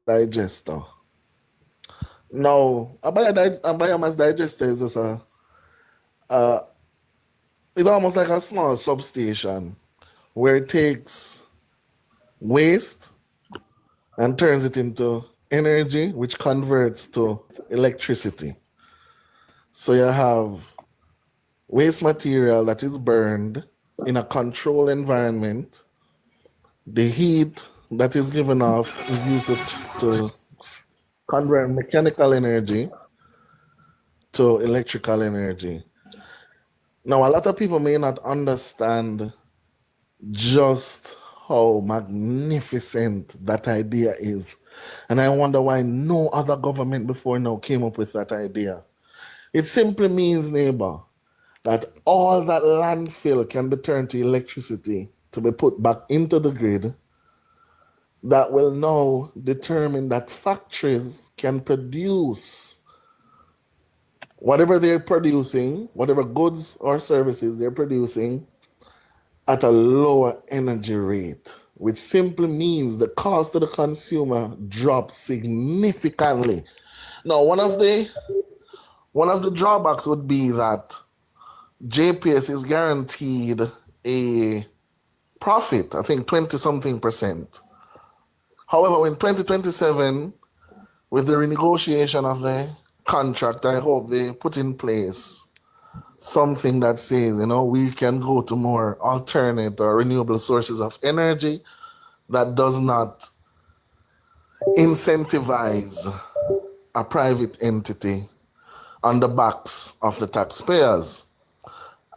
digester. Now, a biomass digester is just uh, it's almost like a small substation where it takes waste and turns it into energy, which converts to electricity. So you have waste material that is burned in a controlled environment. The heat that is given off is used to convert mechanical energy to electrical energy. Now, a lot of people may not understand just how magnificent that idea is. And I wonder why no other government before now came up with that idea. It simply means, neighbor, that all that landfill can be turned to electricity to be put back into the grid that will now determine that factories can produce whatever they're producing, whatever goods or services they're producing at a lower energy rate, which simply means the cost to the consumer drops significantly. Now, one of the drawbacks would be that JPS is guaranteed a profit, I think 20 something percent. However, in 2027, with the renegotiation of the contract, I hope they put in place something that says, we can go to more alternate or renewable sources of energy that does not incentivize a private entity on the backs of the taxpayers.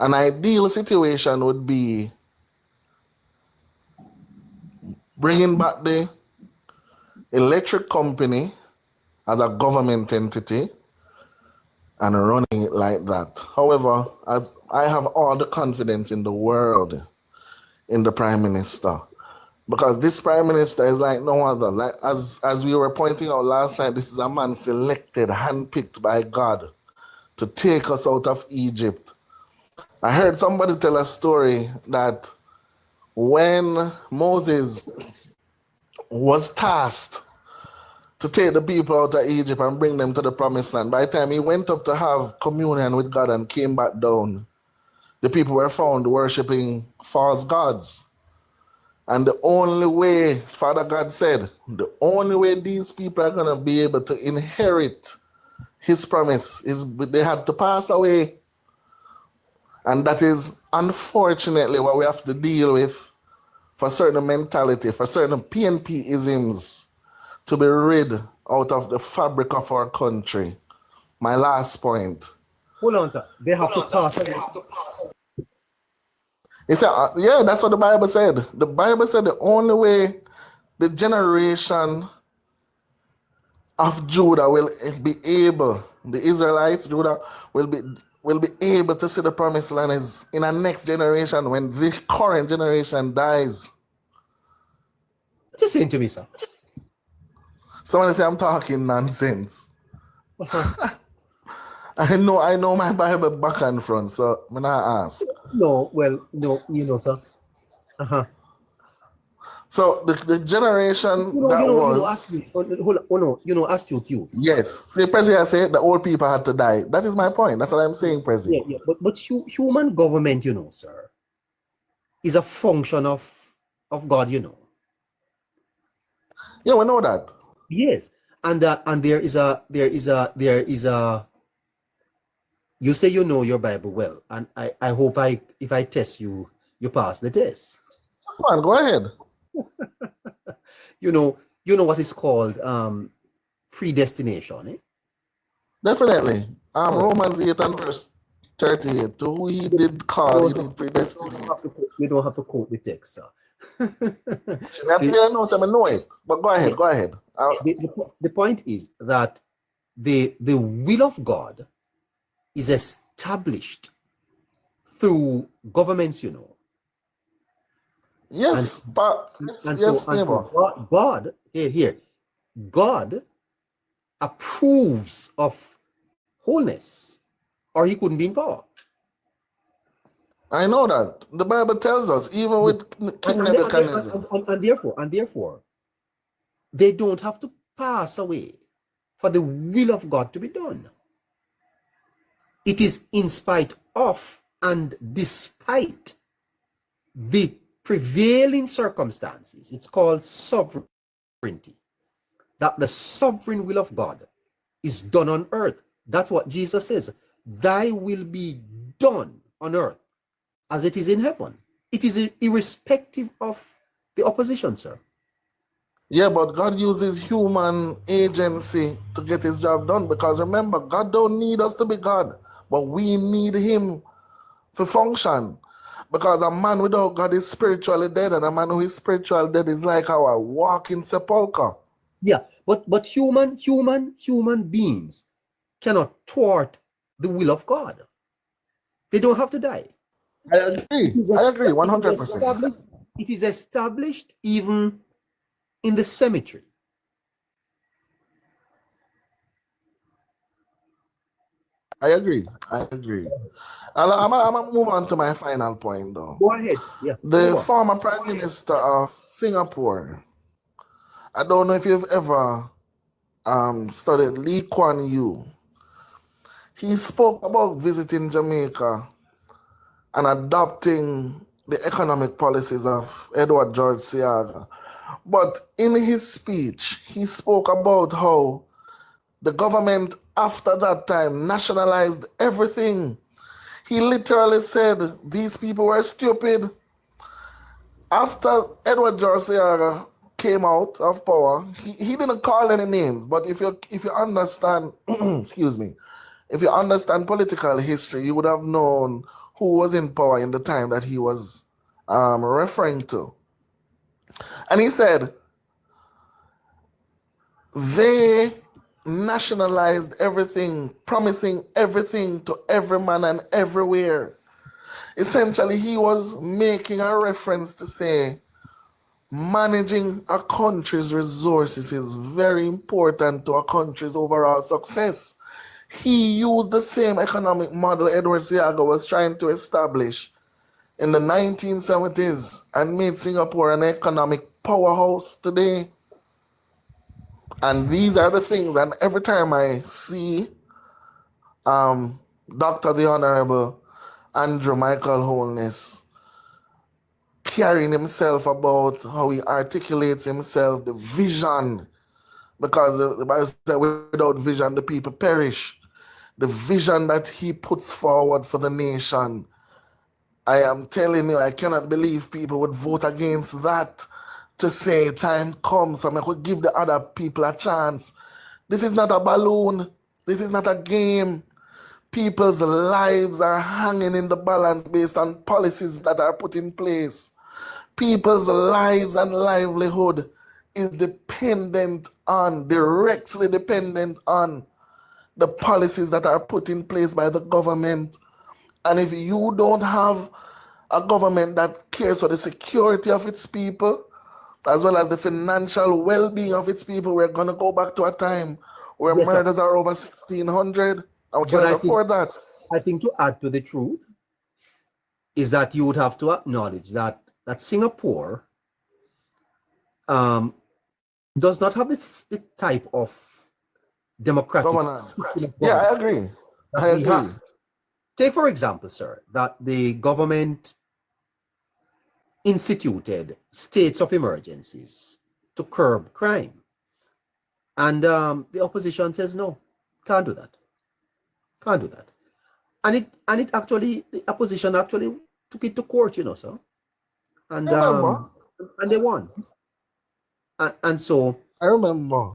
An ideal situation would be bringing back the electric company as a government entity and running it like that. However, as I have all the confidence in the world in the Prime Minister, because this Prime Minister is like no other. Like as we were pointing out last night, this is a man selected, handpicked by God to take us out of Egypt. I heard somebody tell a story that when Moses was tasked to take the people out of Egypt and bring them to the promised land, by the time he went up to have communion with God and came back down, the people were found worshiping false gods. And the only way, Father God said, the only way these people are going to be able to inherit his promise is they had to pass away. And that is unfortunately what we have to deal with for certain mentality, for certain PNP isms to be rid out of the fabric of our country. My last point. Hold on, sir. They have to pass away. It's yeah, that's what the Bible said. The Bible said the only way the generation of Judah will be able, the Israelites, Judah, will be able to see the promised land is in the next generation when the current generation dies. What are you saying to me, sir? Someone say I'm talking nonsense. I know my Bible back and front, so I'm not ask. No, well, no, sir. Uh-huh. So the generation ask me. Astute youth. Yes. See, President said the old people had to die. That is my point. That's what I'm saying, President. Yeah. But human government, sir, is a function of God, Yeah, we know that. Yes, and there is a. You say you know your Bible well, and I hope if I test you, you pass the test. Come on, go ahead. You know what is called predestination, eh? Definitely. Romans 8 and verse 38. To who he did call, he did predestinate. You don't have to quote the text, sir. I know it. But go ahead. The point is that the will of God is established through governments, Yes, God, here, God approves of Holness, or he couldn't be in power. I know that. The Bible tells us, even with King Nebuchadnezzar. And therefore, they don't have to pass away for the will of God to be done. It is in spite of and despite the prevailing circumstances. It's called sovereignty. That the sovereign will of God is done on earth. That's what Jesus says. Thy will be done on earth as it is in heaven. It is irrespective of the opposition, sir. Yeah, but God uses human agency to get his job done, because remember, God don't need us to be God, but we need him to function. Because a man without God is spiritually dead, and a man who is spiritually dead is like our walking sepulcher. Yeah, but human beings cannot thwart the will of God. They don't have to die. I agree. I agree 100%. It is established even in the cemetery. I agree. I agree. I'm gonna move on to my final point, though. Go ahead. Yeah. The former Prime Minister of Singapore, I don't know if you've ever studied Lee Kuan Yew. He spoke about visiting Jamaica and adopting the economic policies of Edward George Seaga. But in his speech, he spoke about how the government after that time nationalized everything. He literally said these people were stupid. After Edward George Seaga came out of power, he didn't call any names. But if you understand, excuse me, if you understand political history, you would have known who was in power in the time that he was referring to. And he said they nationalized everything, promising everything to every man and everywhere. Essentially, he was making a reference to say managing a country's resources is very important to a country's overall success. He used the same economic model Edward Seaga was trying to establish in the 1970s and made Singapore an economic powerhouse today. And these are the things, and every time I see Dr. the Honorable Andrew Michael Holness carrying himself about how he articulates himself, the vision, because the Bible says without vision the people perish. The vision that he puts forward for the nation, I am telling you, I cannot believe people would vote against that to say time comes and I could give the other people a chance. This is not a balloon. This is not a game. People's lives are hanging in the balance based on policies that are put in place. People's lives and livelihood is dependent on, directly dependent on the policies that are put in place by the government. And if you don't have a government that cares for the security of its people, as well as the financial well-being of its people, we're going to go back to a time where Yes, sir. murders are over 1,600, and we can't afford that. I think to add to the truth is that you would have to acknowledge that Singapore does not have the type of democratic Governance. Yeah, I agree. I agree. Take, for example, sir, that the government instituted states of emergencies to curb crime. And the opposition says, no, can't do that. Can't do that. And it actually, the opposition actually took it to court, you know, sir. And they won. And so I remember.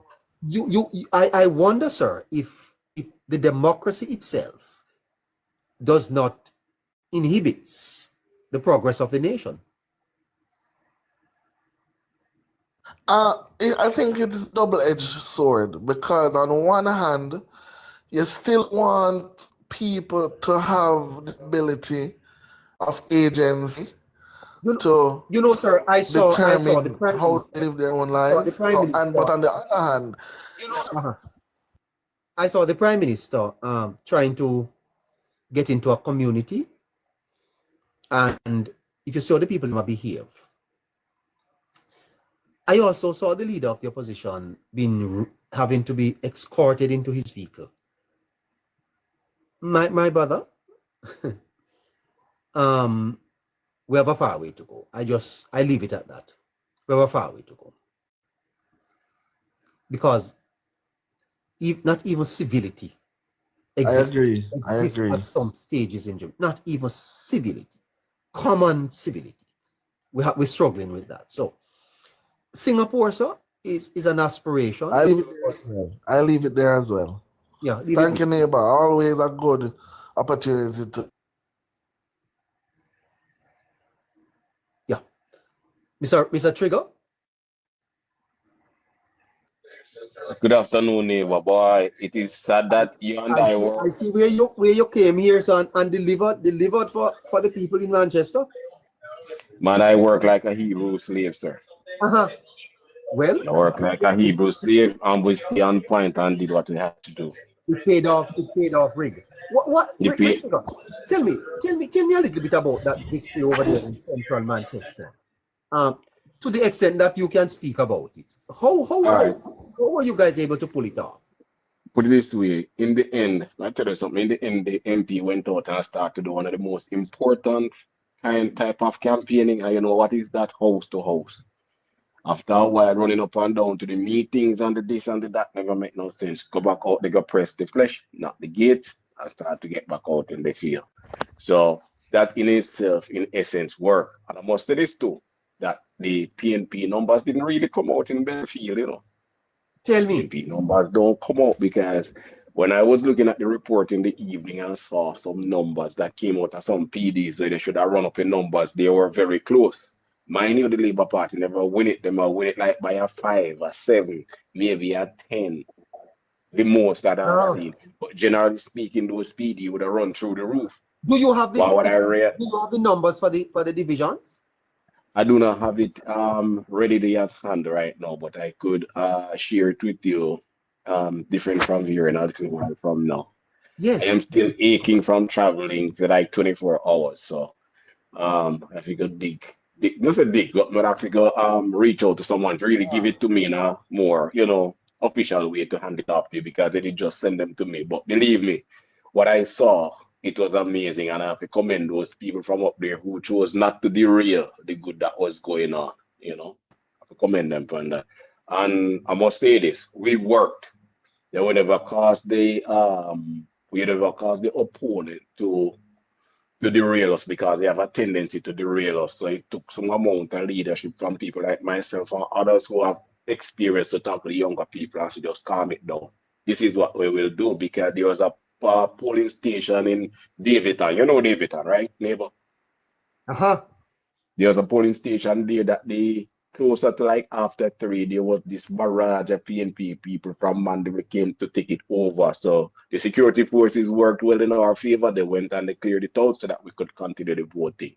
I wonder, sir, if the democracy itself does not inhibits the progress of the nation. I think it's double-edged sword, because on one hand, you still want people to have the ability of agency to sir, I saw the determine how to live their own lives. But on the other hand, I saw the Prime Minister trying to get into a community, and if you saw the people behave, I also saw the leader of the opposition having to be escorted into his vehicle. My brother, we have a far way to go. I leave it at that. We have a far way to go. Because not even civility exists at some stages in Jamaica. Not even civility. Common civility. We're struggling with that. So Singapore, sir, is an aspiration. I leave it there as well. Yeah. Thank you, neighbor. Always a good opportunity to. Yeah. Mr. Trigger? Good afternoon, neighbor boy. It is sad that you and I were. I see where you came here, son, and delivered for the people in Manchester. Man, I work like a Hebrew slave, sir. Well, I work like a Hebrew slave, and we stay on point and did what we had to do. It paid off, Rig. Rig, tell me a little bit about that victory over there in central Manchester. To the extent that you can speak about it. How were you guys able to pull it off? Put it this way, in the end, I tell you something, in the end, the MP went out and started to do one of the most important type of campaigning, and you know what is that? House to house. After a while, running up and down to the meetings and the this and the that never make no sense. Go back out, they go press the flesh, not the gate, and start to get back out in the field. So that in itself, in essence, work. And I must say this too, that the PNP numbers didn't really come out in Belfield, you know. Tell me. PNP numbers don't come out because when I was looking at the report in the evening and saw some numbers that came out of some PDs that they should have run up in numbers, they were very close. Mind you, the Labour Party never win it. They might win it like by a 5, a 7, maybe a 10. The most that I've seen. But generally speaking, those PD would have run through the roof. Do you have the numbers for the divisions? I do not have it readily at hand right now, but I could share it with you different from here and I'll go from now. Yes. I am still aching from traveling for like 24 hours. So I figure not a dig, but I figure reach out to someone to really give it to me in a more, official way to hand it off to you because they did just send them to me. But believe me, what I saw, it was amazing, and I have to commend those people from up there who chose not to derail the good that was going on. I have to commend them for that. And I must say this: we worked. They would never cause the opponent to derail us because they have a tendency to derail us. So it took some amount of leadership from people like myself and others who have experience to talk to the younger people and to just calm it down. This is what we will do because there was a polling station in Davidton. You know Davidton, right, neighbor? There was a polling station there that they closer to like after 3, there was this barrage of PNP people from Mandeville came to take it over. So the security forces worked well in our favor. They went and they cleared it out so that we could continue the voting.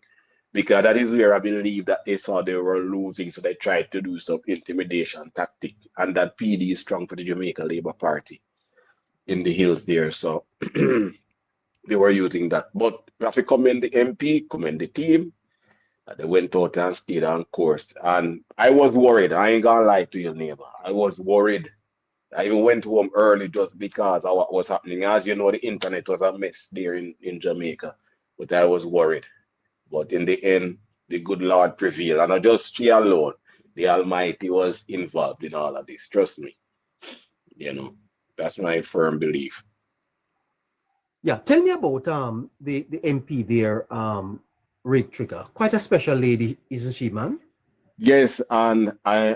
Because that is where I believe that they saw they were losing, so they tried to do some intimidation tactic. And that PD is strong for the Jamaica Labour Party in the hills there. So they were using that. But we have to commend the MP, commend the team. They went out and stayed on course. And I was worried. I ain't gonna lie to you, neighbor. I was worried. I even went home early just because of what was happening. As you know, the internet was a mess there in Jamaica. But I was worried. But in the end, the good Lord prevailed. And I just she alone. The Almighty was involved in all of this. Trust me. That's my firm belief. Yeah. Tell me about the MP there, Rig Trigger. Quite a special lady, isn't she, man? Yes, and I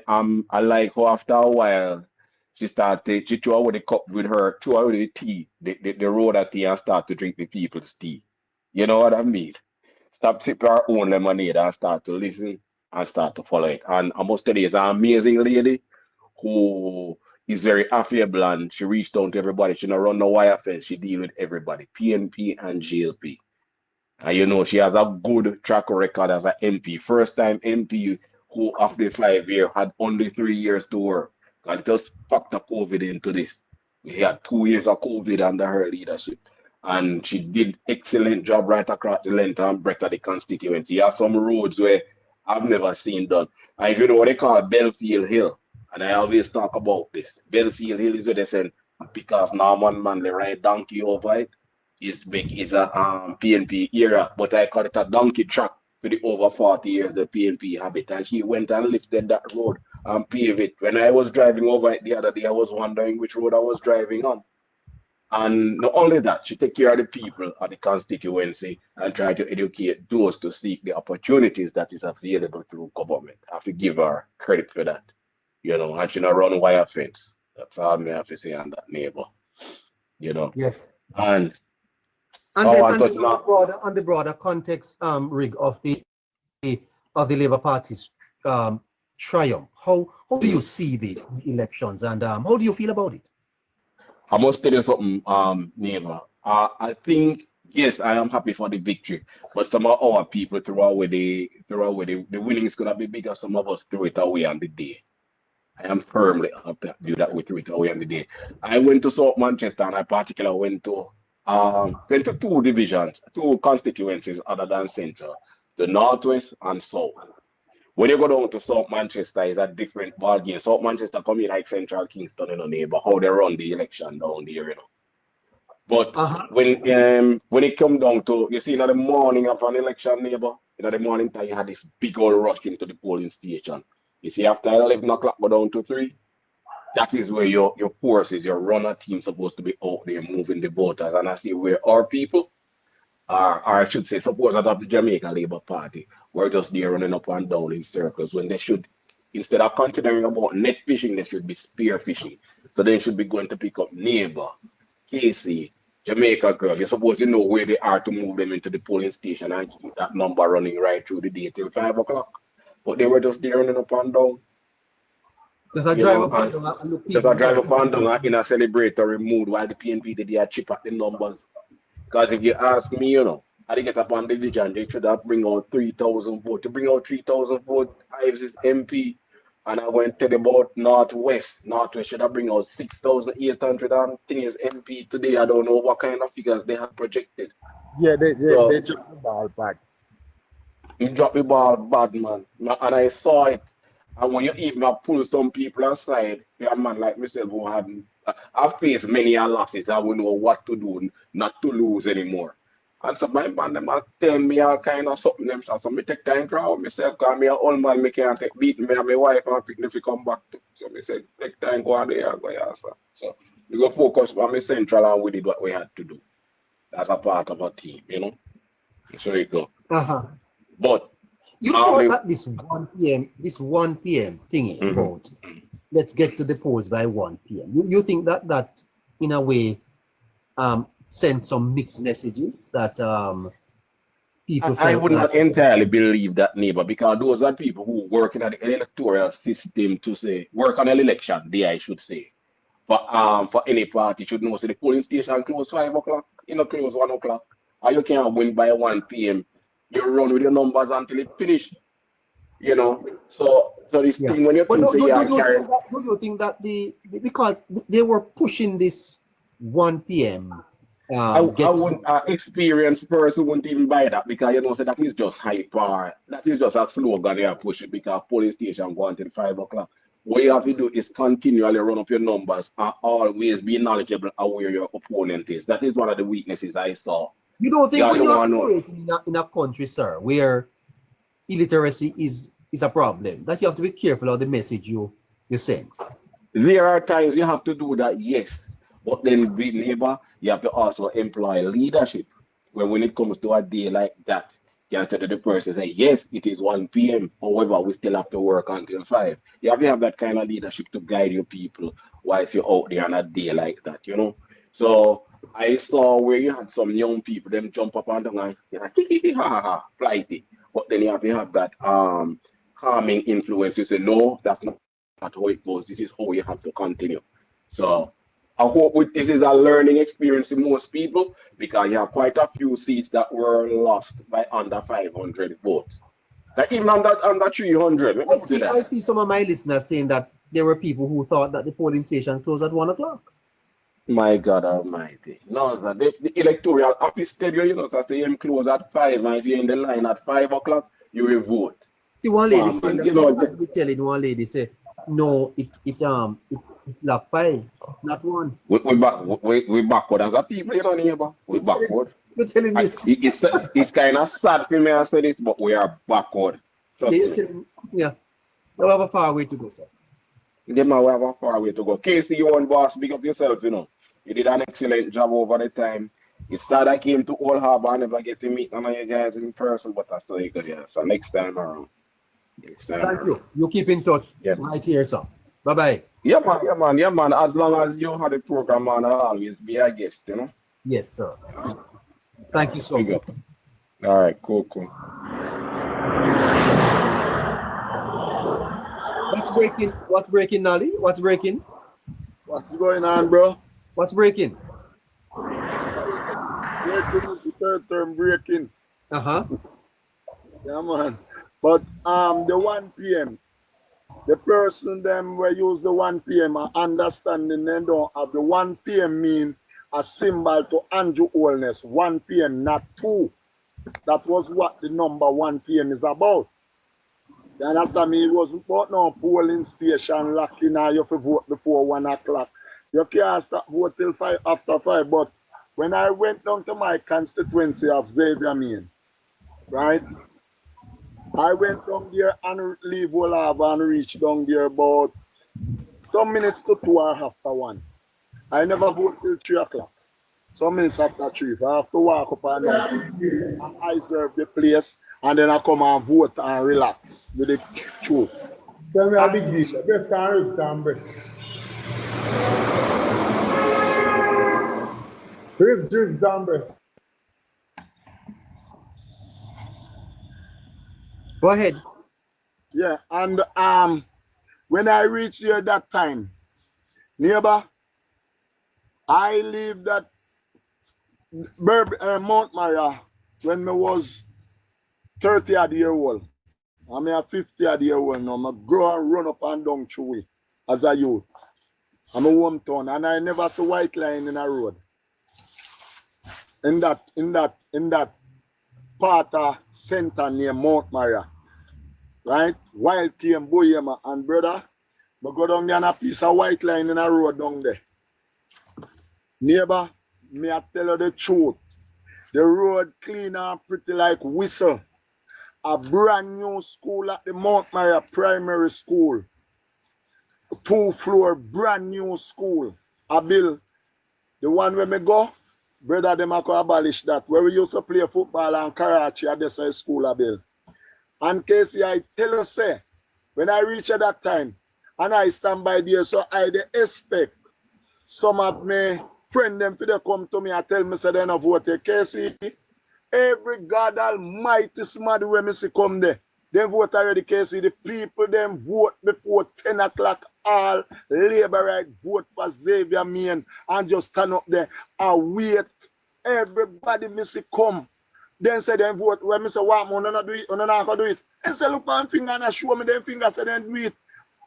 like how after a while she threw away the cup with her, threw away the tea, the road of tea and start to drink the people's tea. You know what I mean? Stop sipping her own lemonade and start to listen and start to follow it. And I must tell you, it's an amazing lady who is very affable and she reached down to everybody. She don't run no wire fence. She deal with everybody, PNP and JLP. And she has a good track record as an MP. First time MP who after 5 years had only 3 years to work. And just factor COVID into this. We had 2 years of COVID under her leadership. And she did excellent job right across the length and breadth of the constituency. There are some roads where I've never seen done. And if you know what they call Belfield Hill, and I always talk about this, Belfield Hill is what they said because Norman Manley ride donkey over it. Is big is a PNP era, but I call it a donkey track for the over 40 years the PNP habit. And she went and lifted that road and paved it. When I was driving over it the other day, I was wondering which road I was driving on. And not only that, she take care of the people of the constituency and try to educate those to seek the opportunities that is available through government. I have to give her credit for that. You know, and she not run wire fence. That's all me have to say on that neighbor. You know. Yes. And And oh, then I thought not. on the broader context, Rig, of the Labour Party's triumph, how do you see the elections, and how do you feel about it? I must tell you something, neighbor. I think yes, I am happy for the victory, but some of our people the winning is gonna be bigger. Some of us threw it away on the day. I am firmly up to do that. We threw it away on the day. I went to South Manchester, and I particularly went to two divisions, two constituencies other than Central, the Northwest and South. When you go down to South Manchester, it's a different ball game. South Manchester come in like Central Kingston, neighbor, how they run the election down there. But when it come down to, you see, in the morning of an election, neighbor, in the morning time, you had this big old rush into the polling station. You see, after 11 o'clock, go down to 3, that is where your forces, your runner team supposed to be out there moving the voters. And I see where our people or I should say, supporters of the Jamaica Labour Party were just there running up and down in circles when they should, instead of considering about net fishing, they should be spear fishing. So they should be going to pick up neighbor, Casey, Jamaica girl. You're supposed to know where they are to move them into the polling station and keep that number running right through the day till 5 o'clock. But they were just there running up and down. There's a driver and look There's a driver up and down in a celebratory mood while the PNP did their chip at the numbers. Because if you ask me, I didn't get up on the division, they should have bring out 3,000 votes. To bring out 3,000 votes, Ives is MP. And I went to the about Northwest. Northwest should have bring out 6,800 and thing is MP today. I don't know what kind of figures they have projected. Yeah, they dropped the ball back. You dropped the ball bad, man. And I saw it. And when you even pull some people aside, a man like myself who had I've faced many losses. I will know what to do not to lose anymore. And so my man, them are telling me all kind of something themselves. So me take time crowd myself, because me an old man, me can't take beating me and my wife and pick if you come back to. So me said, take time, go on there, go here, sir. So we go focus on me central and we did what we had to do. That's a part of our team, So you go. But you thought that this 1 p.m. thingy about let's get to the polls by 1 p.m. You think that in a way sent some mixed messages that people I would not entirely believe that, neighbor, because those are people who work in the electoral system to say work on an election day, I should say. But for any party should know, so the polling station close 5 o'clock, close 1 o'clock, or you can't win by 1 p.m. You run with your numbers until it finished. So this thing when you think do you think that because they were pushing this 1 p.m. I wouldn't experienced person wouldn't even buy that, because so that is just hype power. That is just a slogan they are pushing because police station go until 5 o'clock. What you have to do is continually run up your numbers and always be knowledgeable of where your opponent is. That is one of the weaknesses I saw. You don't think when you're operating in a country, sir, where illiteracy is a problem, that you have to be careful of the message you send? There are times you have to do that, yes. But then, neighbor, you have to also employ leadership. When it comes to a day like that, you have to tell the person, say, yes, it is 1 p.m. However, we still have to work until 5. You have to have that kind of leadership to guide your people whilst you're out there on a day like that, So I saw where you had some young people, them jump up and down and flighty. But then you have to have that calming influence. You say, no, that's not how it goes. This is how you have to continue. So I hope this is a learning experience for most people, because you have quite a few seats that were lost by under 500 votes. Like even under 300. I see some of my listeners saying that there were people who thought that the polling station closed at 1 o'clock. My God Almighty. No, the electoral office tell you, that the close at 5, and if you're in the line at 5 o'clock, you will vote. The one lady said man, that you she know, had to be telling one lady say, no, it like 5, not 1. we backward as a people, you know, neighbor. We backward. You're telling me, It's kind of sad for me to say this, but we are backward. yeah, Trust you're me. telling, yeah, you have a far way to go, sir. Them man, we have a far way to go. Casey, you one boss, big up yourself, you know. You did an excellent job over the time. It's sad I came to Old Harbor and never get to meet none of you guys in person, but I saw you good, yeah. So next time around. Next time Thank around. you. You keep in touch Yeah. right here, sir. Bye-bye. Yeah, man, yeah, man, yeah, man. As long as you have the program, man, I'll always be a guest, you know. Yes, sir. Thank you so Big much. up. All right, cool. What's breaking? What's breaking, Nolly? What's breaking? What's going on, bro? What's breaking? Breaking is the third term breaking. Uh-huh. Yeah, man. But the 1 p.m. The person them will use the 1 p.m. understanding they don't have the 1 p.m. mean a symbol to Andrew Holness. 1 p.m. not 2. That was what the number 1 p.m. is about. And after me, it wasn't about no polling station locking or you have to vote before 1 o'clock. You can't start vote till 5 after 5. But when I went down to my constituency of Xavier Main, right? I went down there and leave Wolava and reach down there about some minutes to 2 or after 1. I never vote till 3 o'clock. Some minutes after 3. I have to walk up and down and I serve the place and then I come and vote and relax with the truth. Tell me a big deal. Breast and ribs and breast. Ribs and breast. Go ahead. Yeah, and when I reached there that time, neighbor, I lived at Mount Maria when I was 30 odd year old. I'm a 50 odd year old now. I grow and run up and down through it as a youth. I'm a hometown and I never saw white line in a road. In that part of center near Mount Maria. Right? Wild came Boyema and brother, I go down there and a piece of white line in a road down there. Neighbor, me I tell you the truth. The road clean and pretty like whistle. A brand new school at the Mount Maria Primary School. 2-floor brand new school. I build the one where me go, brother them I could abolish that. Where we used to play football and Karachi at this school I build. And Casey, I tell you, say, when I reach at that time, and I stand by there, so I expect some of my friends them to come to me and tell me, say, they don't vote. Casey, every God Almighty smart when me see come there, they vote already, Casey. The people them vote before 10 o'clock, all labor right vote for Xavier Main and just stand up there and wait. Everybody me see come. Then say them vote. When me say what man, not do it, not do it. And say look on finger and show me them finger, say them do it.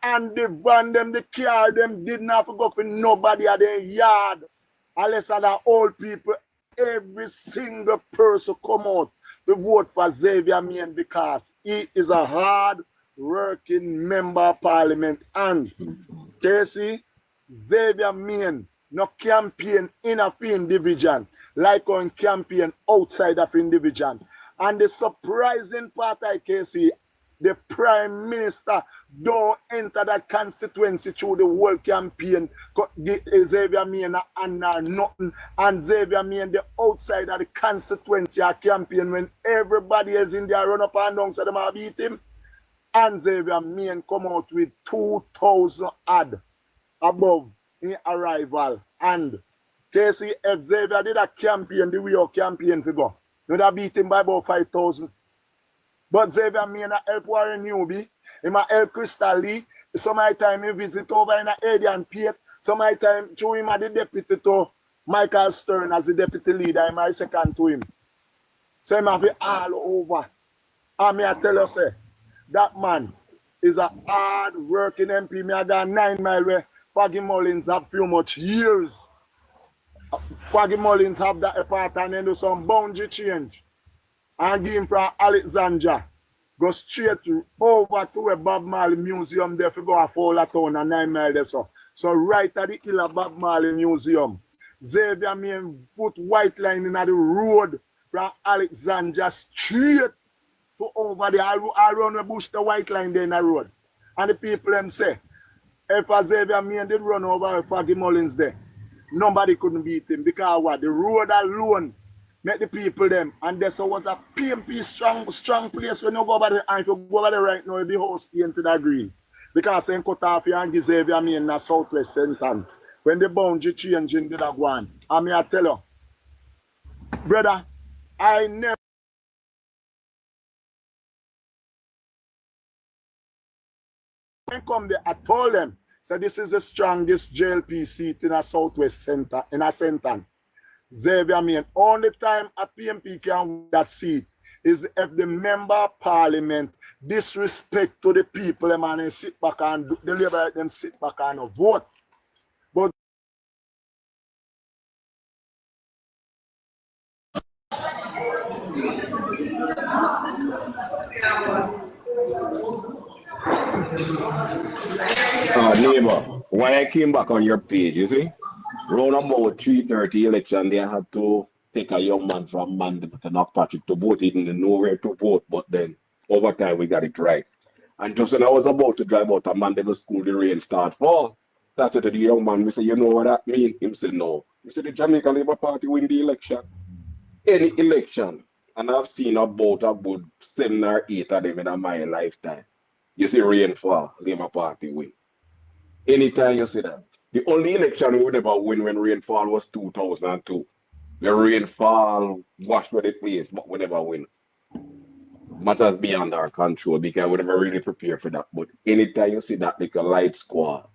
And the van them, the car them did not go for nobody at their yard. Unless other old people, every single person come out to vote for Xavier Main because he is a hard working member of parliament. And Casey, Xavier Main no campaign in a film division like on campaign outside of individual. And the surprising part I can see, the Prime Minister don't enter that constituency through the whole campaign. Xavier Main and nothing. And Xavier Main the outside of the constituency campaign when everybody is in there run up and down so them have beat him. And Xavier Main come out with 2,000 odd above in arrival. And Casey, if Xavier did a campaign the way your campaign to go, you'd have beat him by about 5,000. But Xavier Main help Warren Newby, he might help Crystal Lee. Some of the time he visit over in Adian Piet. Some of the time through him as the deputy to Michael Stern as the deputy leader, I'm my second to him. So him have it all over. And me I tell you, say, that man is a hard working MP. Me I got 9 miles where Foggy Mullins have few much years. Foggy Mullins have that part and then do some boundary change and give him from Alexandria go straight over to where Bob Marley Museum there, if you go a Fowler Town and 9 miles there. So right at the hill of Bob Marley Museum, Xavier Main put white line in the road from Alexandria straight to over there, all around the bush, the white line there in the road. And the people them say, if Xavier Main did run over Foggy Mullins there, nobody couldn't beat him because what? The road alone met the people them. And there was a PMP strong place when you go over there. And if you go over there right now, you'll be house painted a green. Because then cut off and give Xavier Main in the southwest center. When the boundary changing did that one. I mean, I tell you, brother, I never come there. I told them, so this is the strongest JLP seat in a southwest center, in a center. Xavier Main, only time a PMP can win that seat is if the member of parliament disrespect to the people them and they sit back and the Labour them sit back and vote. But Neighbor, when I came back on your page, you see, round about 3:30 election, they had to take a young man from Mandem to Knockpatrick to vote. He didn't know where to vote, but then over time we got it right. And just when I was about to drive out of Mandem school, the rain started fall. So I said to the young man, we said, you know what that means? He said, no. He said, the Jamaica Labour Party win the election. Any election. And I've seen about a good 7 or 8 of them in my lifetime. You see rainfall, Labour Party win. Anytime you see that. The only election we never win when rainfall was 2002. The rainfall washed with the place, but we never win. Matters beyond our control because we never really prepare for that. But anytime you see that little light squad,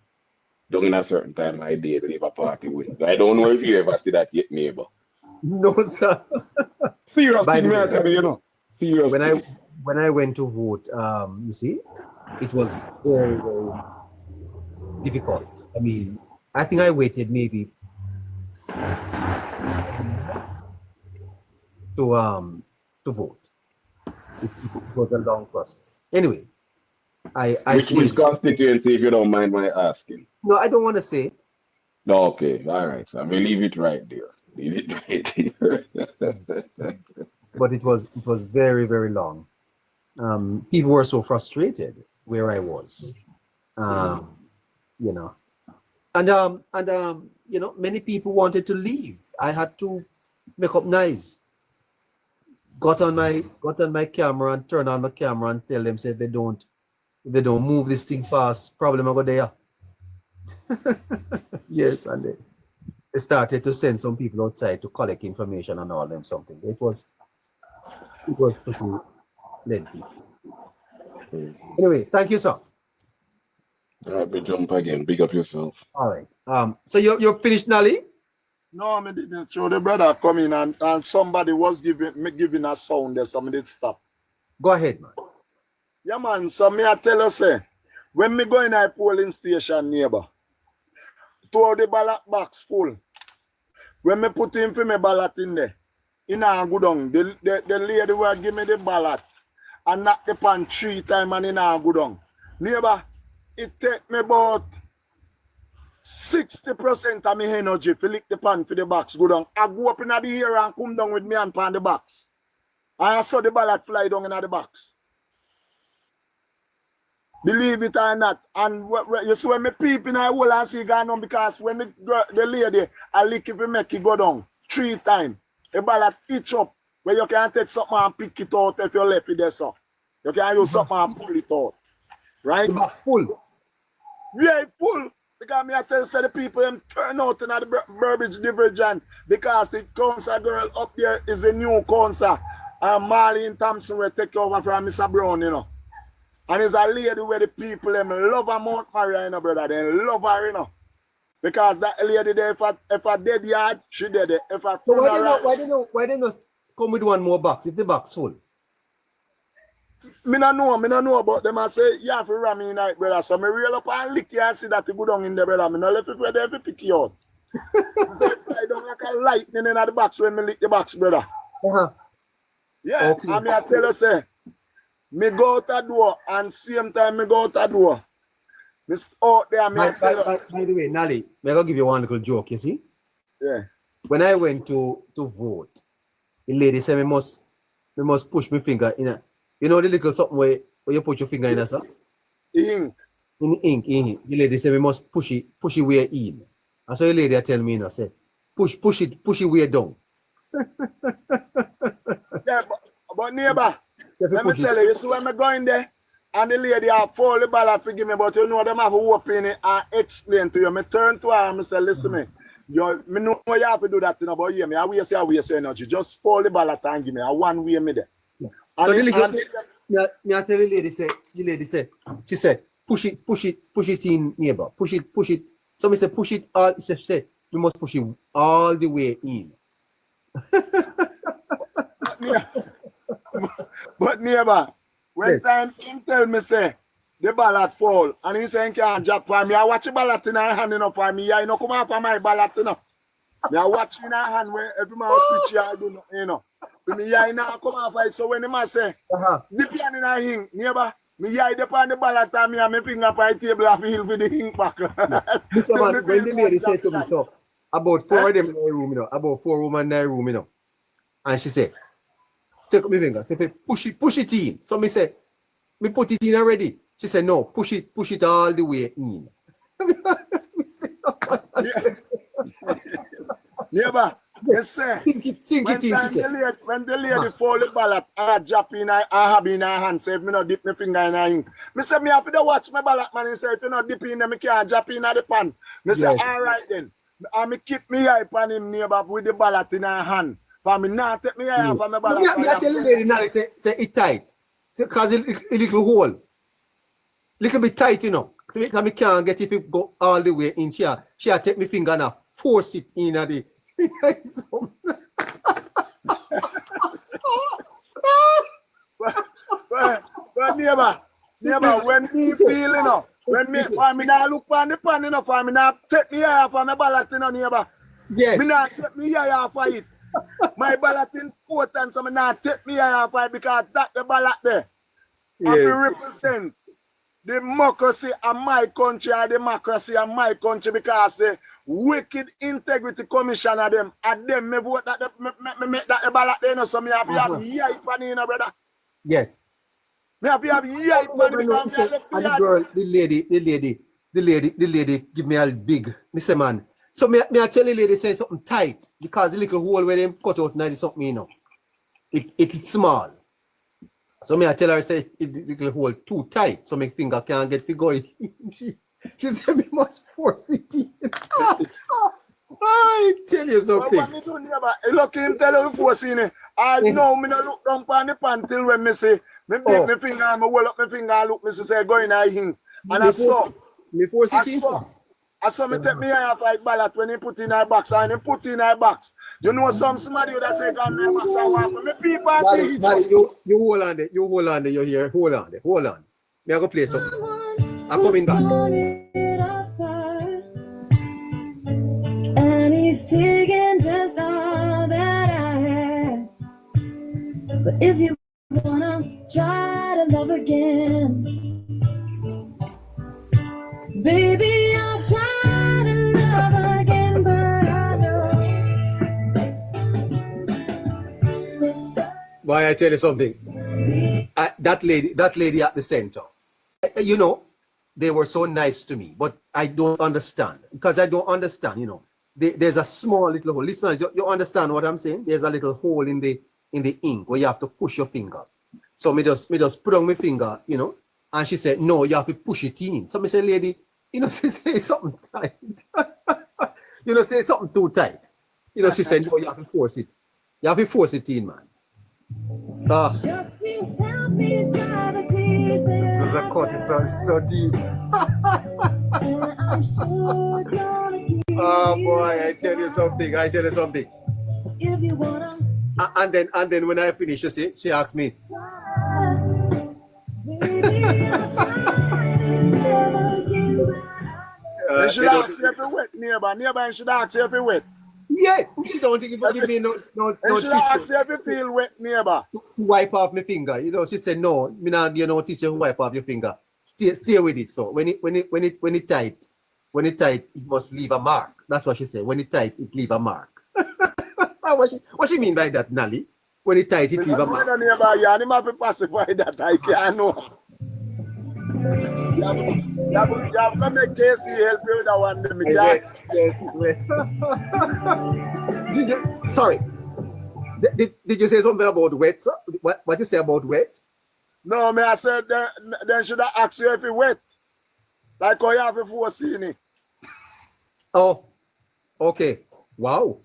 during a certain time I did, the Labour Party win. I don't know if you ever see that yet, neighbor. No, sir. Seriously, man, tell me, you know. Seriously. When I went to vote, you see, it was very, very difficult. I mean, I think I waited maybe to vote. It was a long process. Anyway, Which constituency, if you don't mind my asking? No, I don't want to say. No, okay, all right, so we'll leave it right there. Leave it right there. But it was very, very long. People were so frustrated where I was, you know, and you know, many people wanted to leave. I had to make up nice. Got on my camera and turned on my camera and tell them, said if they don't move this thing fast, problem I go there. Yes, and they started to send some people outside to collect information and all them something. It was pretty lengthy. Anyway, thank you, sir. All right, we jump again. Big up yourself. All right. So you're finished, Nally? no, I didn't show the brother coming and somebody was giving a sound there, so I did stop. Go ahead, man. Yeah, man, so me I tell you, say, when me go in a polling station, neighbor, to the ballot box full, when me put in for my ballot in there, in a go down, the lady will give me the ballot and knock the pan 3 times and in a go down. Neighbor, it take me about 60% of my energy to lick the pan for the box go down. I go up in the air and come down with me and pan the box. And I saw the ballot fly down in the box. Believe it or not. And you see when me peep in a hole and see going on because when the lady I lick if you make it go down 3 times, the ballot itch up where you can take something and pick it out if you left it there, so. You can use something and pull it out. Right? The box full. Yeah, full. Because me I tell you, say the people them turn out in the Burbage Diversion because the council girl up there is the new council. And Marlene Thompson will take over from Mr. Brown, you know. And it's a lady where the people them love her Mount Maria, you know, brother. They love her, you know. Because that lady there, if a dead yard, she dead. If a So why they not come with one more box if the box full? Me no know about them. I say, you have to ram me in night, brother. So me reel up and lick you and see that you go down in there, brother. Me no left it where they pick you out. I don't like a lightning in the box when me lick the box, brother. Uh-huh. Yeah, Okay. and me I tell you, say, me go out the door and same time me go out the door. Miss out there, me By the way, Nally, I'm gonna give you one little joke, you see? yeah. When I went to vote, the lady said we must push my finger in a, you know the little something where you put your finger in, sir? Ink. In ink. The lady said we must push it way in. And so the lady tell me, say, push it way down. Yeah, but neighbor, let me tell you see when I go in there and the lady have fold the ballot to give me, but you know them have to open it and explain to you. I turn to her and I say, listen me know you have to do that, you know, but yeah, me I waste energy. Just fold the ballot and give me a one way me there. Yeah. And So me I tell the lady say, she said, push it in, neighbor, push it. So me say push it all. She said, we must push it all the way in. But neighbor, when Yes. time him tell me say the ballot fall and he say he can't drop for me, I watch the ballot in her hand enough for me. Yeah, you know come out for my ballot enough. Me I watch in her hand where every man switch here, I do not, you know. For me yeah, now come out for it. So when the man say dip in her hand, neighbor, me yeah dip on the ballot and me and my finger by the table I feel for the ink back. Listen, man, when the lady said to me, so about four of them in the room, you know, about 4 women in the room, you know, and she said, take up my finger, say push it in. So me say, me put it in already. She said, no, push it all the way in. Me say, Neighbor, yes sir. Sink it in, she said. When the lady fold the ballot, I drop in, I have in her hand, say if me not dip my finger in her ink. Me say, me have to watch my ballot, man, and say, if you not dip in them, me can't drop in the pan. Me say, Yes. all right then. And me keep me eye on him, neighbor, with the ballot in her hand. For me not take me eye off of my ballot. Me I tell the lady now, say it tight. Because it little hole. Little bit tight, you know. So me can't get if it go all the way in here. She take me finger now, force it in at the But neighbor, when me feel, you know, when me, for me not look on the pan, you know, for me not take me eye off of my ballot, you know, neighbor. yes. Me not take me eye off of it. My ballot important, so me not take me eye off of it because that the ballot there. Yes. I will represent the democracy of my country or democracy of my country because the wicked integrity commission of them and them me vote that me make that the ballot there, you know, so me have to have yipe on it, you know, brother. Yes. Me have to have yipe on it because me have And the girl, the lady give me a big, me say man. So me I tell the lady say something tight because the little hole where them cut out now is something, you know. It's small. So me I tell her say the little hole too tight, so my finger can't get to going. she said me must force it in. I tell you something. What me do, neighbor? Look him tell you force in it. I know me no look down on the pan till when me say me make my finger and me hold up my finger and look me say go in I him. And I saw. Me force it in. I saw me take me eye off like ballot when he put in her box and he put in her box. You know somebody that say gun in box and walk with me people see each other. You hold on there, you hear, hold on. Me I go play something. I'm coming back. And he's taking just all that I had. But if you wanna try to love again, baby, I'll try to love again, but I know. Boy, I tell you something. That lady at the center, you know, they were so nice to me, but I don't understand because I don't understand. You know, there's a small little hole. Listen, you understand what I'm saying? There's a little hole in the ink where you have to push your finger. So me just put on my finger, you know, and she said, no, you have to push it in. So me say, lady, you know, she say something tight. You know, say something too tight. You know, she said, no, you have to force it. You have to force it in, man. Just to help me drive a tease there. This is a cut, it's so deep. And I'm sure gonna keep Oh boy, I tell you something. if you wanna And then when I finish, she asked me, try. Baby, I'll try to love again, but I know. You should ask you if you wet, neighbor. Neighbor, you should ask you if you wet. Yeah, she don't even give me no And should I ask tissue you if you feel wet, neighbor? to wipe off my finger. You know, she said no, me not give you no tissue to wipe off your finger. Stay with it. So when it tight, it must leave a mark. That's what she said. When it tight, it leave a mark. what she mean by that, Nally? When it tight, it leave a mark. Neighbor, you have to pacify that. I can't know. You have to make Casey help you with that one. Yes. Sorry. Did you say something about wet, sir? What you say about wet? No, I said then should I ask you if you wet? Like how you have before seen it. Oh, okay. Wow.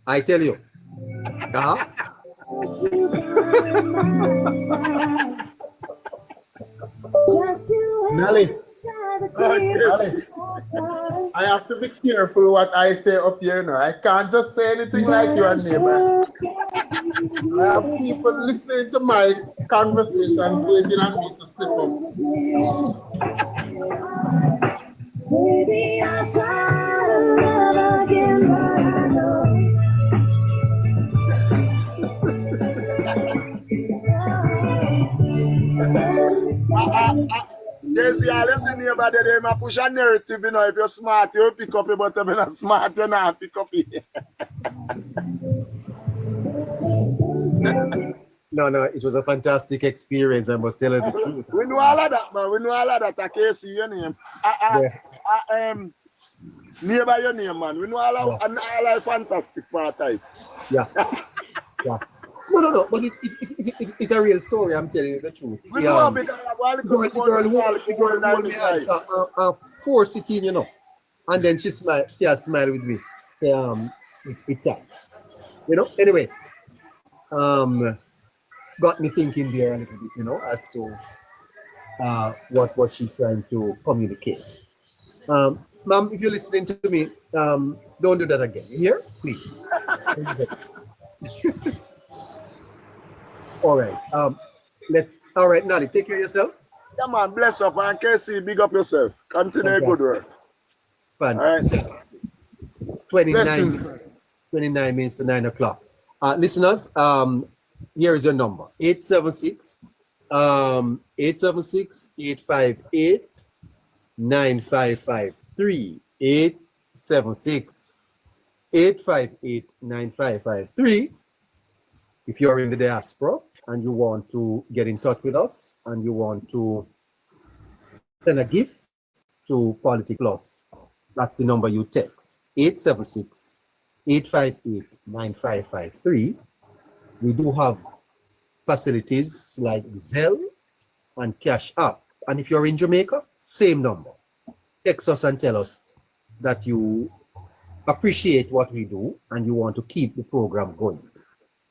I tell you. Nelly, I have to be careful what I say up here now. I can't just say anything like your neighbor. I have people listening to my conversations waiting on me to slip up. Baby, I try to love again, but I know. Casey, I listen here, but they might push a narrative, you know, if you're smart, you pick up it, but if you're not smart, you not pick up it. No, it was a fantastic experience. I must tell you the truth. We know all of that, man. We know all of that. Casey, your name. Neighbor, your name, man. We know all of fantastic part type. Yeah. No. But it's a real story. I'm telling you the truth. We know because the girl hold me hands, 4 sitting, you know, and then she smiled with me. With that, you know. Anyway, got me thinking there a little bit, you know, as to what was she trying to communicate. Ma'am, if you're listening to me, don't do that again. You hear? Please. All right. All right, Nally, take care of yourself. Yeah, man, bless up, and Casey, big up yourself. Continue good work. Fun. All right. 29 minutes to 9 o'clock. Listeners, here is your number. 876-858-9553. 876-858-9553. If you're in the diaspora and you want to get in touch with us and you want to send a gift to Politic Plus, that's the number you text. 876-858-9553. We do have facilities like Zelle and Cash App. And if you're in Jamaica, same number. Text us and tell us that you appreciate what we do and you want to keep the program going.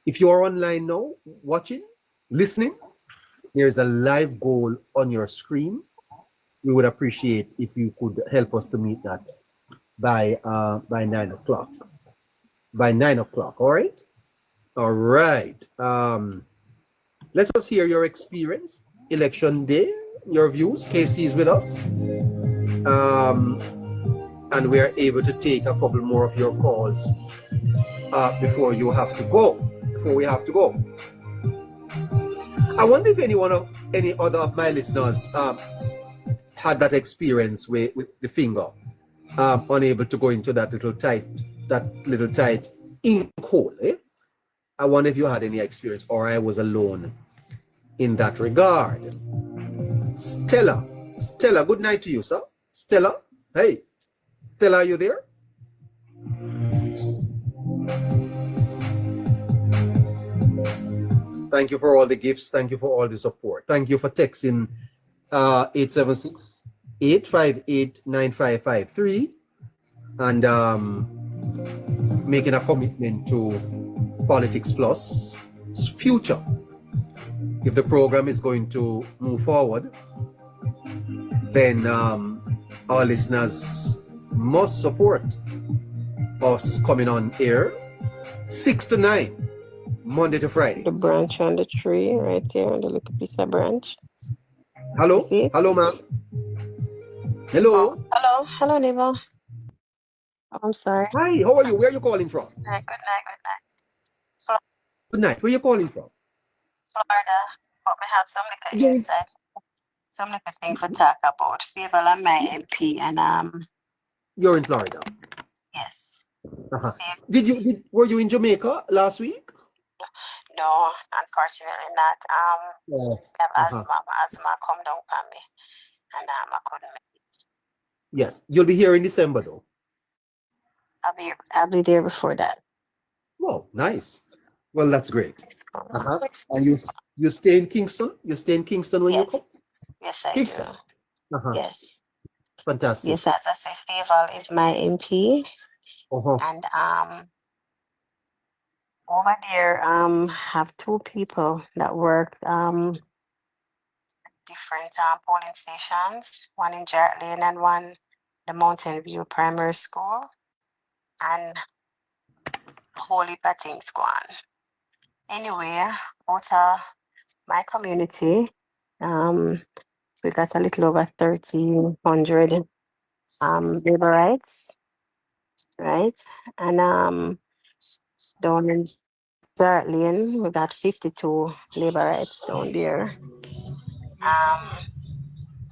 If you're online now, watching, listening, there's a live goal on your screen. We would appreciate if you could help us to meet that by 9 o'clock. By 9 o'clock, all right? All right. Let's just hear your experience. Election day, your views. Casey is with us. And we are able to take a couple more of your calls before we have to go. I wonder if any other of my listeners had that experience with the finger, unable to go into that little tight ink hole. I wonder if you had any experience or I was alone in that regard. Stella, good night to you, sir. Stella, hey. Stella, are you there? Thank you for all the gifts. Thank you for all the support. Thank you for texting 876-858-9553 and making a commitment to Politics Plus future. If the program is going to move forward, then our listeners must support us coming on air 6 to 9, Monday to Friday. The branch on the tree right there, the little piece of branch. Hello, ma'am. Hello. Hello, neighbor. I'm sorry. Hi, how are you? Where are you calling from? Good night. Good night. Good night. Where are you calling from? Florida. But we have some little You're in, inside. Some little thing to talk about. Favor and my MP and you're in Florida. yes. Uh-huh. Favor. Were you in Jamaica last week? No, unfortunately not. Oh, I have uh-huh. asthma come down on me, and I couldn't make it. Yes, you'll be here in December though. I'll be there before that. Wow, nice. Well, that's great. Uh-huh. Yes. And you stay in Kingston? You stay in Kingston when you come? Yes, I Kingston. do. Uh-huh. Yes. Fantastic. Yes, as I say, Favor is my MP, Uh-huh. and over there have two people that work different polling stations, one in Jarrett Lane and one the Mountain View Primary School, and Holy Things go on. Anyway, out of my community, we got a little over 1,300 labor rights, right? And down in Jarrett Lane, we got 52 labor rights down there.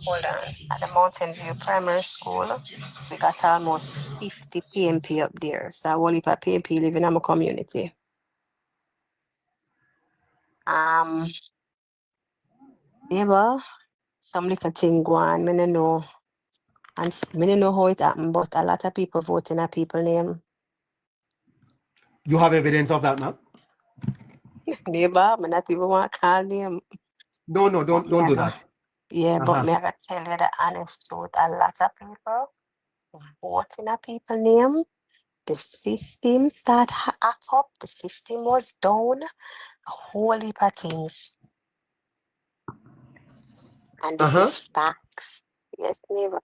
Hold on. At the Mountain View Primary School, we got almost 50 PMP up there. So I will leave a PMP living in my community. Yeah, some little thing go on, I don't know. And I don't know how it happened, but a lot of people voting a people name. You have evidence of that, ma'am? Neighbor, I not even want to call name. No, don't do that. Yeah, but Uh-huh. me I gotta tell you the honest truth. A lot of people voting a people name. The system start hack up. The system was down. A whole heap of things. And this Uh-huh. is facts. Yes, neighbor.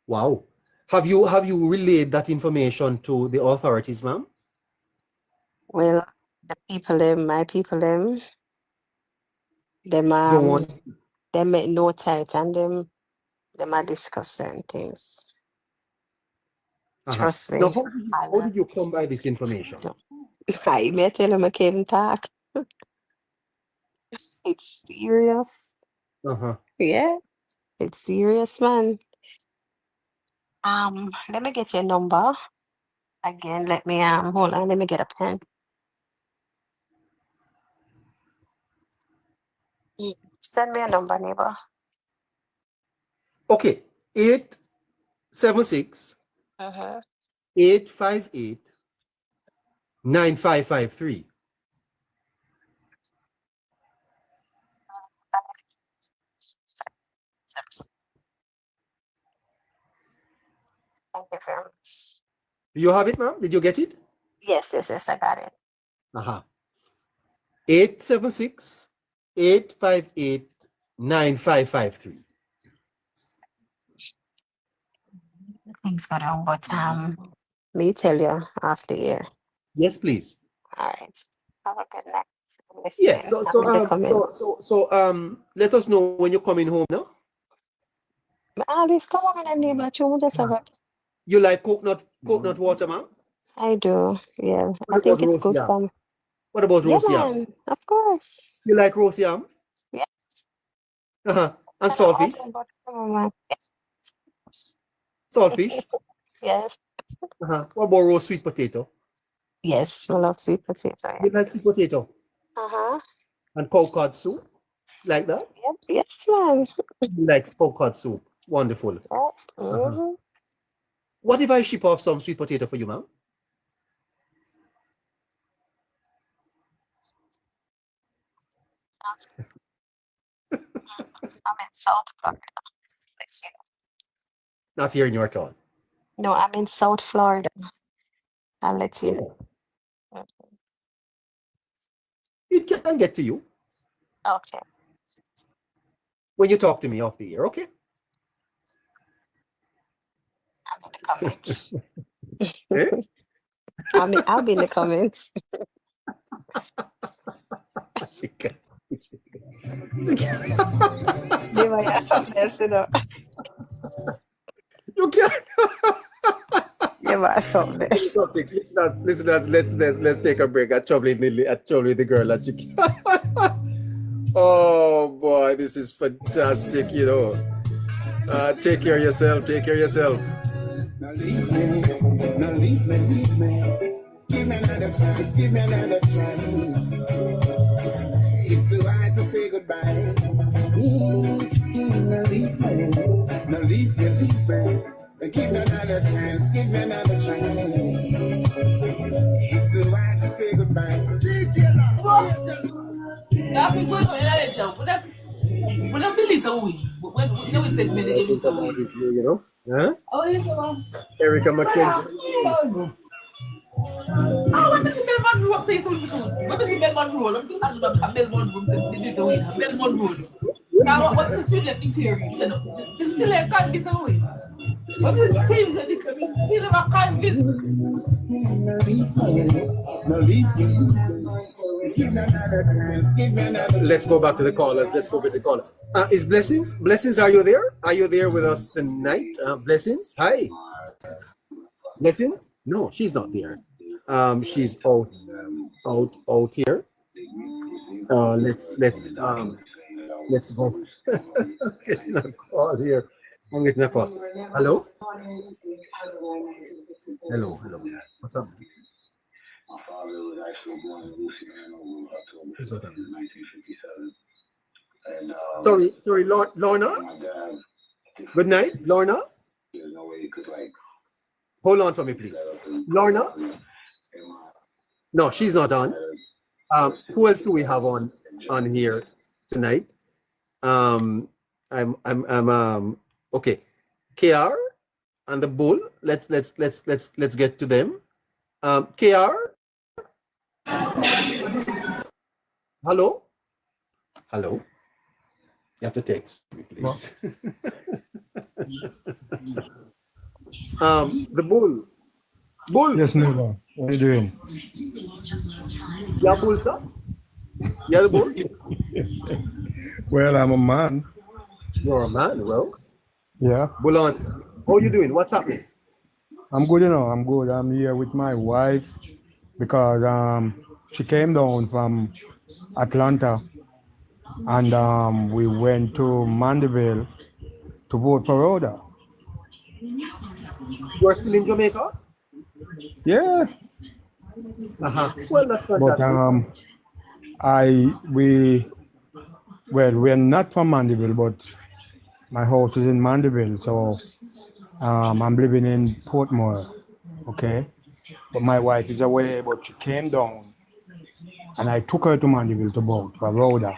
Wow. Have you relayed that information to the authorities, ma'am? Well, the people them, my people them Don't want. they make no tight and them are discuss certain things. Uh-huh. Trust me. Now, how did you come by this information? I may tell them I can't talk. It's serious. Uh-huh. Yeah, it's serious, man. Let me get your number. Again, let me hold on, let me get a pen. Send me a number, neighbor. Okay. 876 858 9553. Thank you very much. Do you have it, ma'am? Did you get it? Yes, I got it. Uh-huh. 876 858 9553. Things got on, but me tell you after here. Yes, please. All right. Have a good night. Yes. So let us know when you're coming home now. I always come on and neighbor too. Just have a You like coconut water, ma'am? I do, yeah. What I about think it's roast good yam? for me. What about Yeah, roast yam? man, of course. You like roast yam? Yeah. Uh-huh. And I know saltfish? all about it, man. Saltfish? Yes. Uh-huh. What about roast sweet potato? Yes, I love sweet potato. Yeah. You like sweet potato? Uh-huh. And cow cod soup? Like that? Yep. Yes, man. You like cow cod soup? Wonderful. Yep. Uh-huh. What if I ship off some sweet potato for you, ma'am? I'm in South Florida. Not here in your town. No, I'm in South Florida. I'll let you know. It can get to you Okay. when you talk to me off the air, okay? I'm in the comments. Eh? I'll be in the comments. Give me something else, you know. You can't. Give us something. Listeners, let's take a break. Actually, the girl that she. Oh boy, this is fantastic. You know, take care of yourself. Take care of yourself. Now leave me, leave me. Give me another chance, give me another try. It's too hard to say goodbye. Now leave me, leave me. Give me another chance, give me another try. It's too hard to say goodbye. You know, huh? Erica McKenzie. When this Belmont Road say something true. When this Belmont Road, when this Belmont Road, Belmont Road. Now what's the student in theory? This still a can't get away. What is the team that they come in? Still a can't get Let's go back to the callers. Let's go with the caller. Is Blessings? Blessings, are you there? Are you there with us tonight? Blessings, hi. Blessings? No, she's not there. She's out here. Let's go. Getting a call here. I'm getting a call. Hello. Hello. What's up? Sorry, Lorna. Good night, Lorna. Hold on for me, please. Lorna? No, she's not on. Who else do we have on here tonight? Okay. KR and the Bull. Let's get to them. KR? Hello? You have to text me, please. The Bull. Yes, neighbor. What are you doing? Yeah, Bull, sir? Yeah, the Bull? Well, I'm a man. You're a man, well? Yeah. Bull answer. How you doing? What's happening? I'm good, I'm good. I'm here with my wife because she came down from Atlanta and we went to Mandeville to vote for Rhoda. You're still in Jamaica? Yeah. Well, that's fantastic. But we're not from Mandeville, but my house is in Mandeville, so I'm living in Portmore, okay? But my wife is away, but she came down, and I took her to Mandeville to vote for Rhoda.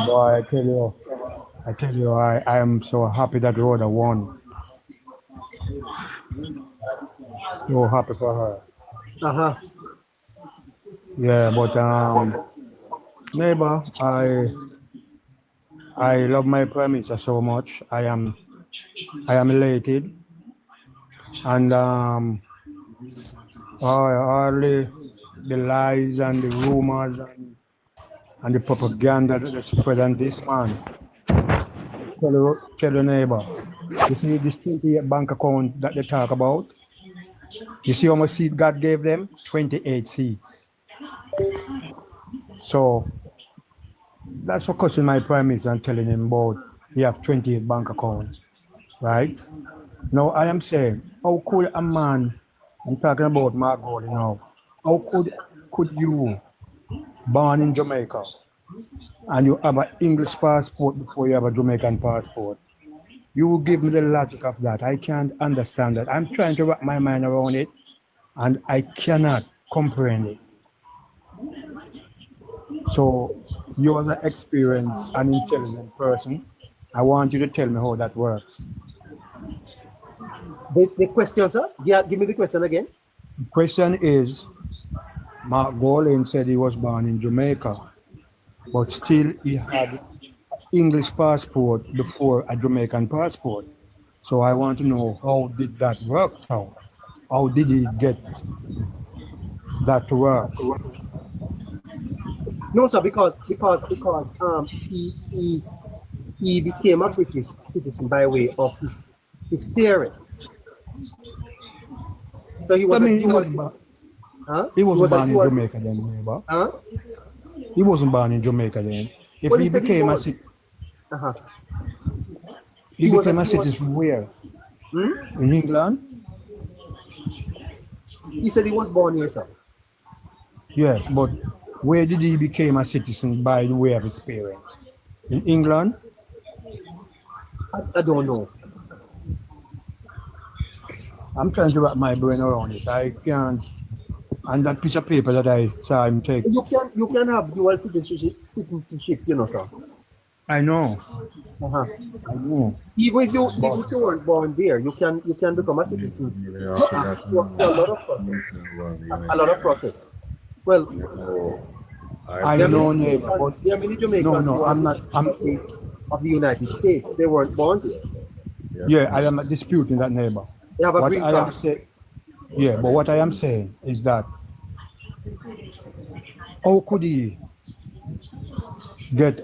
Boy, I tell you, I am so happy that Rhoda won. So happy for her. Yeah, but neighbor, I love my Prime Minister so much. I am elated, and all the lies and the rumors and the propaganda that is spread on this man. Tell your neighbor, you see this 28 bank account that they talk about? You see how much seat God gave them? 28 seats. So that's what causing my Prime Minister and telling him about he have 28 bank accounts, right? Now I am saying, how could a man, I'm talking about Margot now, how could you born in Jamaica and you have an English passport before you have a Jamaican passport? You will give me the logic of that. I can't understand that. I'm trying to wrap my mind around it and I cannot comprehend it. So you are an experienced and intelligent person. I want you to tell me how that works. The question, sir? Yeah, give me the question again. The question is, Mark Golin said he was born in Jamaica, but still he had English passport before a Jamaican passport. So I want to know, how did that work out? How did he get that to work? No, sir, because he became a British citizen by way of his his parents. So he was I a mean, dual. he wasn't was a born in dual- Jamaica then, neighbor. Huh? He wasn't born in Jamaica then. If Well, he he said he became a was. citizen, Uh-huh. he was a became a dual- citizen where? Hmm? In England? He said he was born here, sir. Yes, but where did he become a citizen by the way of his parents? In England? I don't know. I'm trying to wrap my brain around it. I can't. And that piece of paper that I saw him take. You can have dual citizenship, you know, sir. I know. Uh-huh. I know. Even if you weren't born there, you can become a citizen. A lot of process. Well, I know, neighbor. But there are many Jamaicans no, who I'm are not. of the United States. They weren't born there. Yeah, I am not disputing that, neighbor. They have a What green I am card. saying, yeah, but what I am saying is that how could he get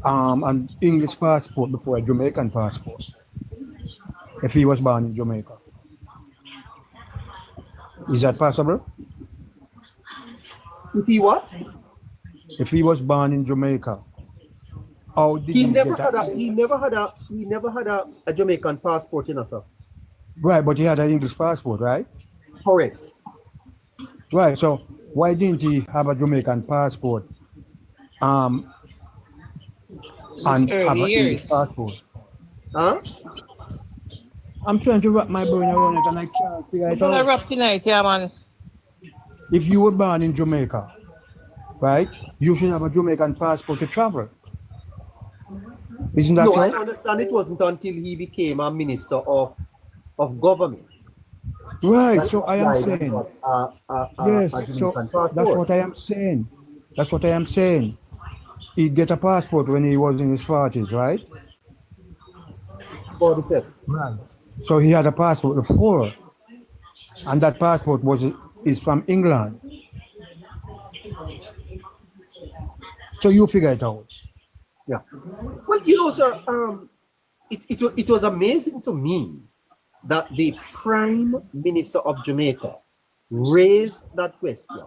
an English passport before a Jamaican passport if he was born in Jamaica? Is that possible? If he what? If he was born in Jamaica, how did He he never get had a Jamaican passport, you know, sir. Right, but he had an English passport, right? Correct. Right, so why didn't he have a Jamaican passport and have an English passport? Huh? I'm trying to wrap my brain around it and I can't figure it out. Wrap tonight, yeah, man. If you were born in Jamaica, right, you should have a Jamaican passport to travel. Isn't that No, so? I understand it wasn't until he became a minister of government. Right, That's so I am why he saying, got yes, a so Jamaican passport. that's what I am saying. That's what I am saying. He get a passport when he was in his 40s, right? 47. Right. So he had a passport before, and that passport is from England. So you figure it out. Yeah. Well, you know, sir, it was amazing to me that the Prime Minister of Jamaica raised that question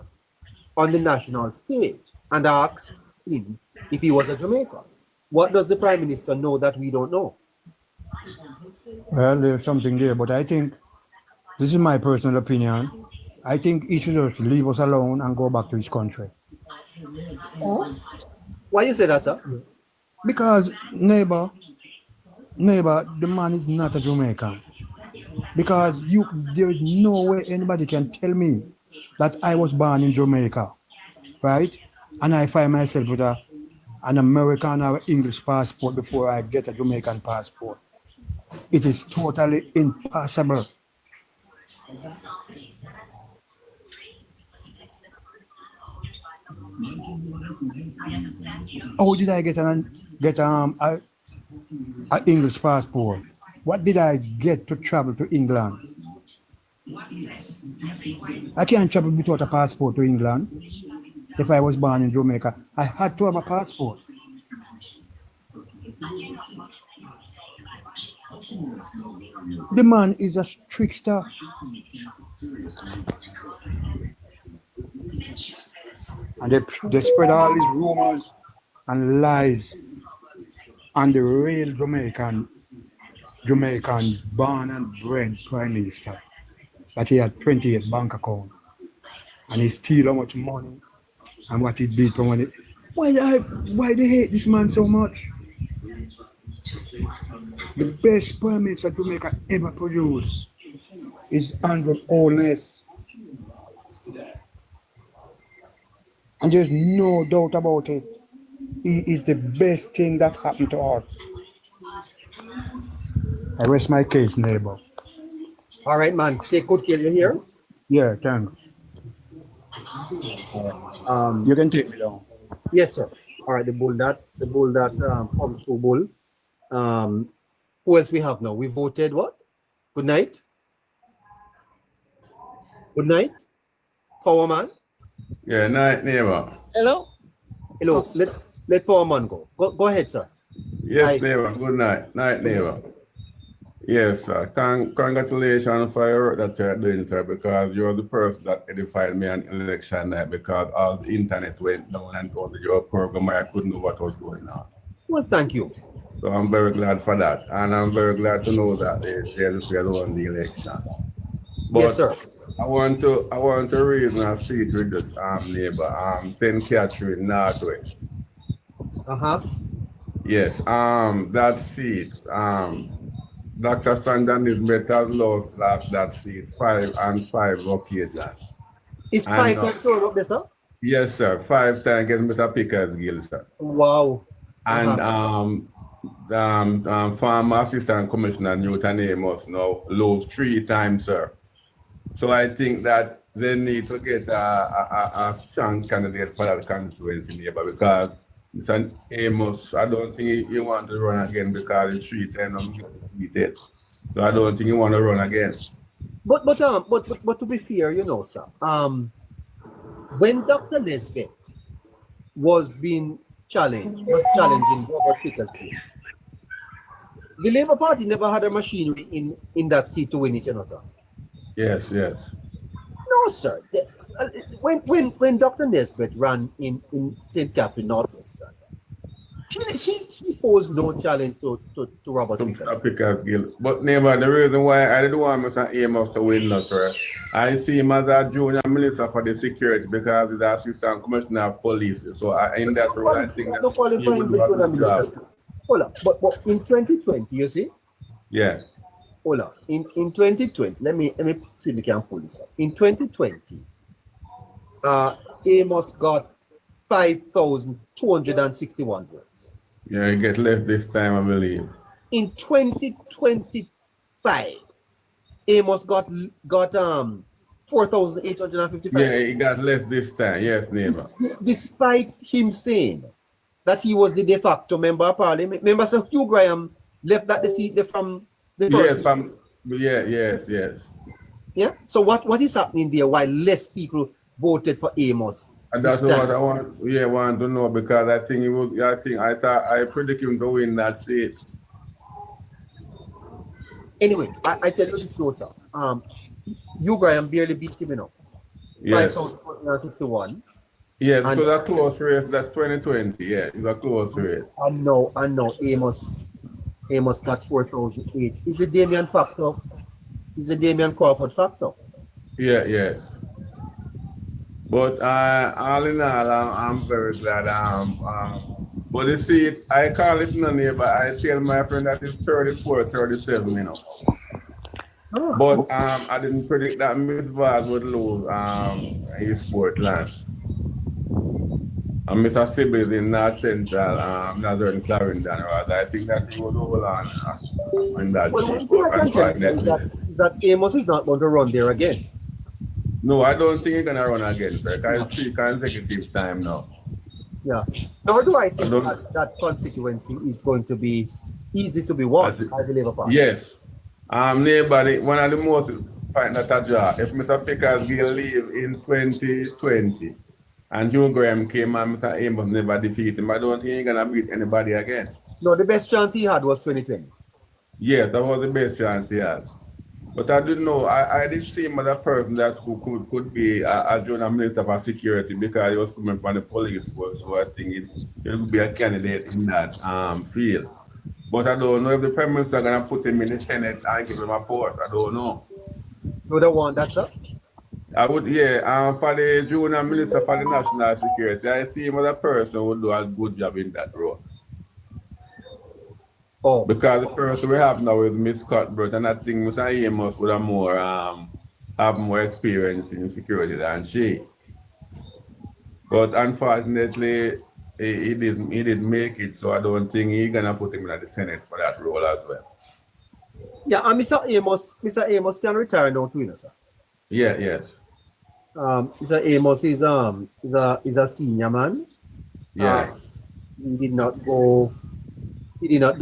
on the national stage and asked him if he was a Jamaican. What does the Prime Minister know that we don't know? Well, there's something there, but I think, this is my personal opinion, I think he should just leave us alone and go back to his country. Why you say that, sir? Because, neighbor, the man is not a Jamaican. Because there is no way anybody can tell me that I was born in Jamaica, right? And I find myself with an American or English passport before I get a Jamaican passport. It is totally impossible. How did I get an English passport? What did I get to travel to England? I can't travel without a passport to England. If I was born in Jamaica, I had to have a passport. The man is a trickster. And they spread all these rumors and lies on the real Jamaican born and bred Prime Minister, that he had 28 bank accounts and he steal how much money and what he did for money. Why they hate this man so much? The best Prime Minister Jamaica ever produced is Andrew Holness. And there's no doubt about it. He is the best thing that happened to us. I rest my case, neighbor. All right, man. Take good care. You hear? Yeah, thanks. You can take me down. Yes, sir. All right, the bull that comes to bull. Who else we have now? We voted what? Good night. Good night. Power man. Yeah, night, neighbor. Hello? Hello. Let Power man go. Go ahead, sir. Yes, neighbor. Good night. Night, neighbor. Yes, sir. Congratulations for your work that you're doing, sir, because you're the person that edified me on election night because all the internet went down and told your program I couldn't know what was going on. Well, thank you. So I'm very glad for that. And I'm very glad to know that they won the election. But Yes, sir. I want to raise a seat with this neighbor, St. Catherine Northwest. Yes, that seat, Dr. Sandan is better lost that seat 5 occasions. Is 5 times showing up there, sir? Yes, sir. 5 times against Mr. Pickersgill, sir. Wow. And former Assistant Commissioner Newton Amos now lost 3 times, sir. So I think that they need to get a strong candidate for that constituency neighbor because Mr. Amos, I don't think he want to run again because he's 3 times defeated. So I don't think he want to run again. But to be fair, you know, sir, when Dr. Nesbitt was challenging Robert Pickersgill, the Labour Party never had a machinery in that seat to win it, you know, sir. Yes. No, sir. When Dr. Nesbitt ran in St. Catherine Northwest, she posed no challenge to Robert Pickersgill. But never the reason why I didn't want Mr. Amos to win, no, sir. I see him as a junior minister for the security because he's the assistant commissioner of police. So in that role, I think that he would do a good job. Hold on, but in 2020, you see? Yes. Hold on. In 2020, let me see if we can pull this up. In 2020, Amos got 5,261 votes. Yeah, he get less this time, I believe. In 2025, Amos got 4,855. Yeah, he got less this time. Yes, neighbor. Despite him saying that he was the de facto member of parliament. Remember, Sir Hugh Graham left that the seat from the first. Yes. Yeah. So what is happening there? Why less people voted for Amos? And that's what I want to know because I think I predict him to win that seat. Anyway, I tell you this though, sir. Hugh Graham barely beat him enough. Yes. 5,161. Yes, so that close race, that 2020, yeah, it's a close race. I know, Amos got 4,008. Is it Damian factor? Is it Damian Crawford factor? Yeah. But all in all, I'm very glad. But you see, I call it no neighbor. I tell my friend that it's 34, 37, you know. Oh. But I didn't predict that Midvaz would lose his Portland. And Mr. Sibyl in North Central, Northern Clarendon, I think that he would hold on in that. That Amos is not going to run there again. No, I don't think he's going to run again, sir. Because it's 3 consecutive time now. Yeah. Nor do I think that constituency is going to be easy to be won by the Labour Party. Yes. Neighbor, one of the most point that I draw, if Mr. Pickersgill leave in 2020, and Hugh Graham came and Mr. Amos never defeated him, I don't think he's going to beat anybody again. No, the best chance he had was 2020. Yes, that was the best chance he had. But I didn't know, I did see him as a person that could be a junior minister for security because he was coming from the police force, so I think he would be a candidate in that field. But I don't know if the Prime Minister is going to put him in the Senate and give him a post. I don't know. You don't want that, sir? I would, yeah. For the junior minister for the national security, I see him as a person who would do a good job in that role. Oh. Because the person we have now is Miss Cuthbert, and I think Mr. Amos would have more experience in security than she. But unfortunately, he didn't make it, so I don't think he's gonna put him in the Senate for that role as well. Yeah, and Mr. Amos can retire now too, sir. Yeah, yes. Mr. Amos is a senior man. Yeah. He did not do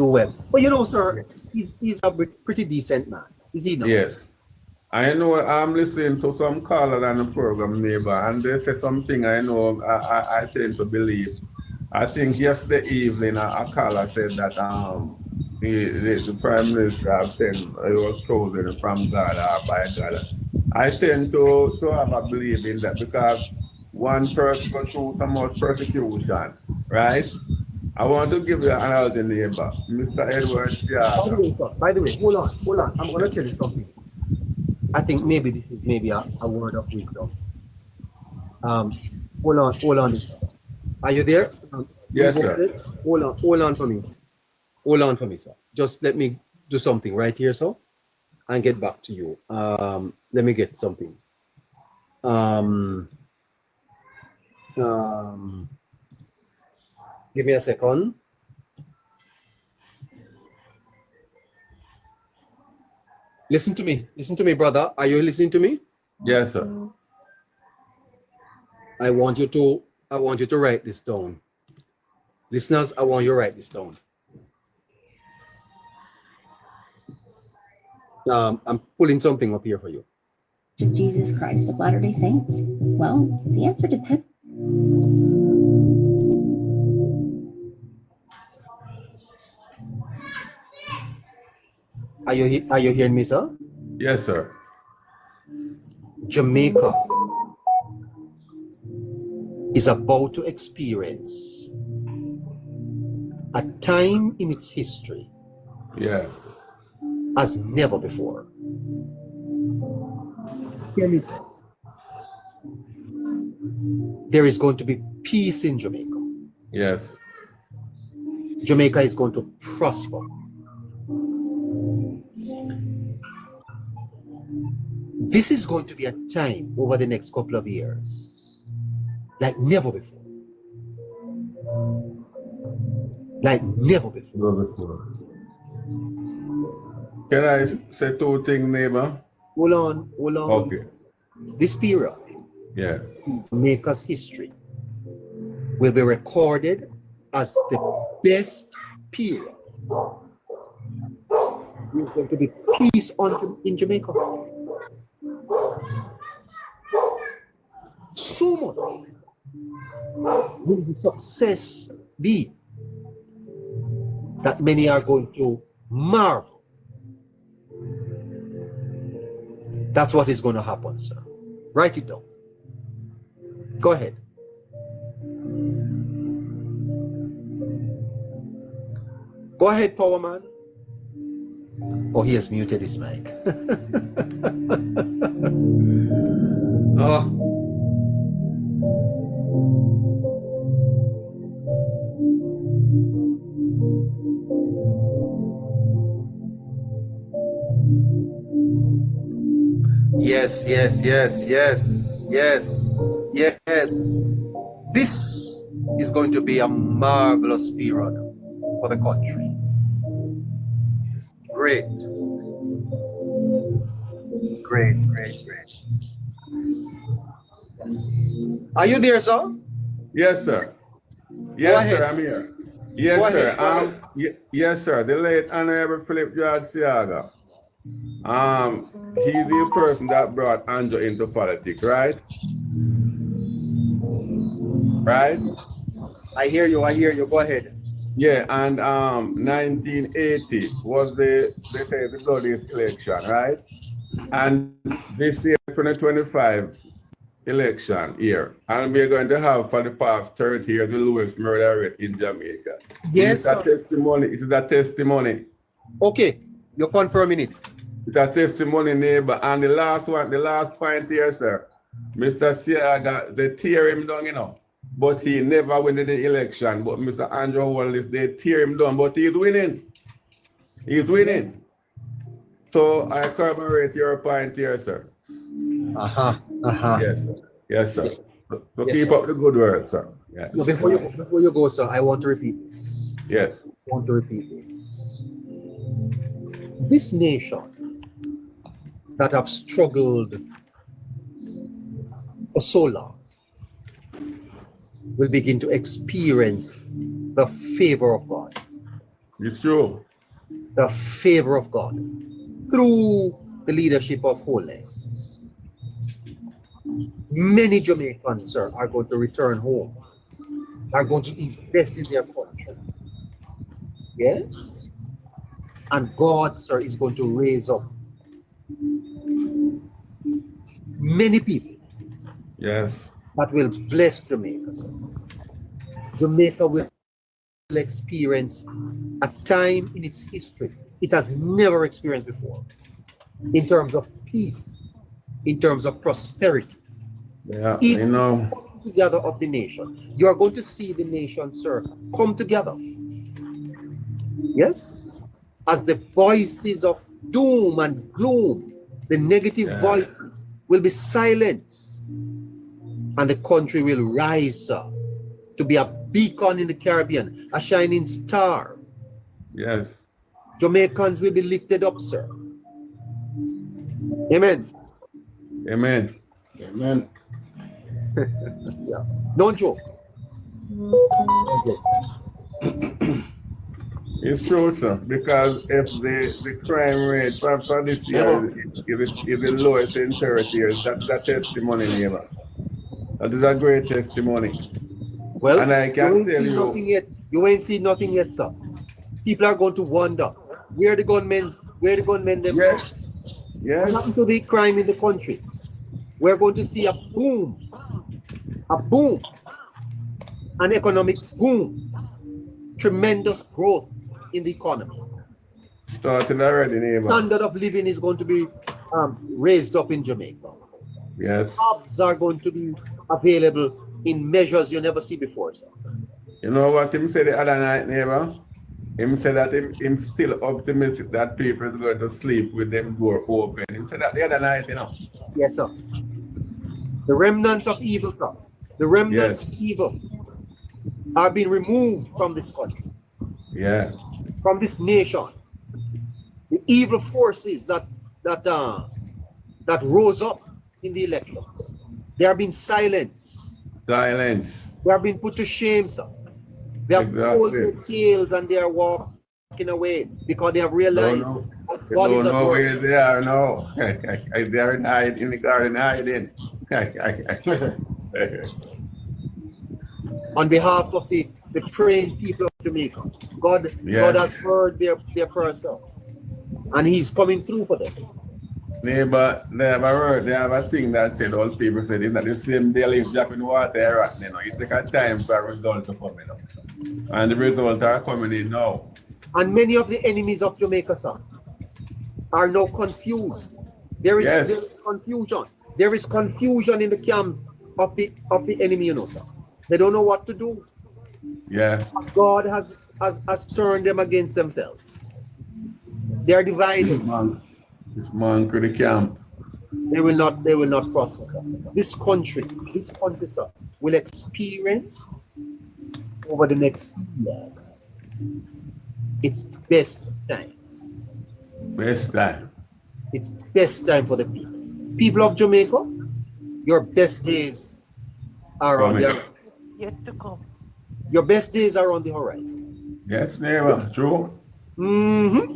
well. But you know, sir, he's a pretty decent man. Is he not? Yes. I know I'm listening to some callers on the program, neighbor, and they say something I know I tend to believe. I think yesterday evening a caller said that the Prime Minister have said he was chosen from God or by God. I tend to have a belief in that because one person goes through so much persecution, right? I want to give you an analogy, neighbor. Mr. Edward Siaga. By the way, hold on. I'm gonna tell you something. I think maybe this is maybe a word of wisdom. Hold on, sir. Are you there? Yes, sir. Hold on for me. Hold on for me, sir. Just let me do something right here, sir, and get back to you. Let me get something. Give me a second. Listen to me, brother. Are you listening to me? Yes, sir. I want you to write this down. Listeners, I want you to write this down. I'm pulling something up here for you. Jesus Christ of Latter-day Saints? Well, the answer depends. Are you hearing me, sir? Yes, sir. Jamaica is about to experience a time in its history as never before. Hear me, sir. There is going to be peace in Jamaica. Yes. Jamaica is going to prosper. This is going to be a time over the next couple of years like never before. Like never before. Can I say two things, neighbor? Hold on. Okay. This period, Jamaica's history, will be recorded as the best period. There's going to be peace in Jamaica. So much will the success be that many are going to marvel. That's what is going to happen, sir. Write it down. Go ahead. Go ahead, Power Man. Oh, he has muted his mic. Oh. Yes. This is going to be a marvelous period for the country. Great. Yes. Are you there, sir? Yes, sir. Yes, sir, I'm here. Yes, sir. Yes, sir. The late Honorable Philip George Siaga. He's the person that brought Andrew into politics, right? Right? I hear you. Go ahead. Yeah, and 1980 was they say the bloodiest election, right? And this year, 2025 election year, and we're going to have for the past 30 years the lowest murder rate in Jamaica. Yes, it is a testimony. Okay, you're confirming it. It's a testimony, neighbor. And the last point here, sir, Mr. Siaga, they tear him down, you know, but he never win the election. But Mr. Andrew Holness, they tear him down, but he's winning. He's winning. So I corroborate your point here, sir. Yes, sir. Yes, sir. So Yes, keep sir. up the good work, sir. Yeah. No, before you go, sir, I want to repeat this. Yes. This nation that have struggled for so long will begin to experience the favor of God. It's true. The favor of God through the leadership of Holness. Many Jamaicans, sir, are going to return home, are going to invest in their country. Yes? And God, sir, is going to raise up many people Yes. that will bless Jamaica, sir. Jamaica will experience a time in its history it has never experienced before, in terms of peace, in terms of prosperity, Yeah, in you know. together of the nation. You are going to see the nation, sir, come together. Yes? As the voices of doom and gloom, the negative Yeah. voices will be silenced, and the country will rise, sir, to be a beacon in the Caribbean, a shining star. Yes. Jamaicans will be lifted up, sir. Amen. Amen. Amen. Yeah. Don't joke. Don't joke. It's true, sir. Because if the crime rate for this year is the lowest in 30 years, that's a testimony, neighbor. That is a great testimony. Well, And I you can ain't tell seen nothing you, yet. You ain't seen nothing yet, sir. People are going to wonder where the gunmen them go. yes, What yes, happened to the crime in the country? We're going to see a boom, an economic boom, tremendous growth in the economy. started already, neighbor. Standard of living is going to be raised up in Jamaica. Yes. Jobs are going to be available in measures you never see before, sir. You know what him said the other night, neighbor? Him said that him still optimistic that people is going to sleep with them door open. Him said that the other night, you know. Yes, sir. The remnants of evil, sir. The remnants Yes. of evil are being removed from this country, Yeah. from this nation. The evil forces that rose up in the elections, they are being silenced. Silence. They are being put to shame, sir. They have pulled their tails and they are walking away because they have realized that They God don't is at know work. where they are now. They are in the garden hiding. On behalf of the praying people of Jamaica, God has heard their prayers, sir, and He's coming through for them. Neighbor, they have a thing that said all people said it's not the same day leaf dropping water rotten, you know. It takes a time for a result to come in. And the results are coming in now. And many of the enemies of Jamaica, sir, are now confused. There is confusion. There is confusion in the camp of the enemy, you know, sir. They don't know what to do. Yes. God has turned them against themselves. They are divided. This man to the camp. They will not prosper, sir. This country, sir, will experience over the next few years its best times. Best time. It's best time for the people. People of Jamaica, your best days are on the horizon. Yet to come. Your best days are on the horizon. Yes, neighbor. True. Mm-hmm.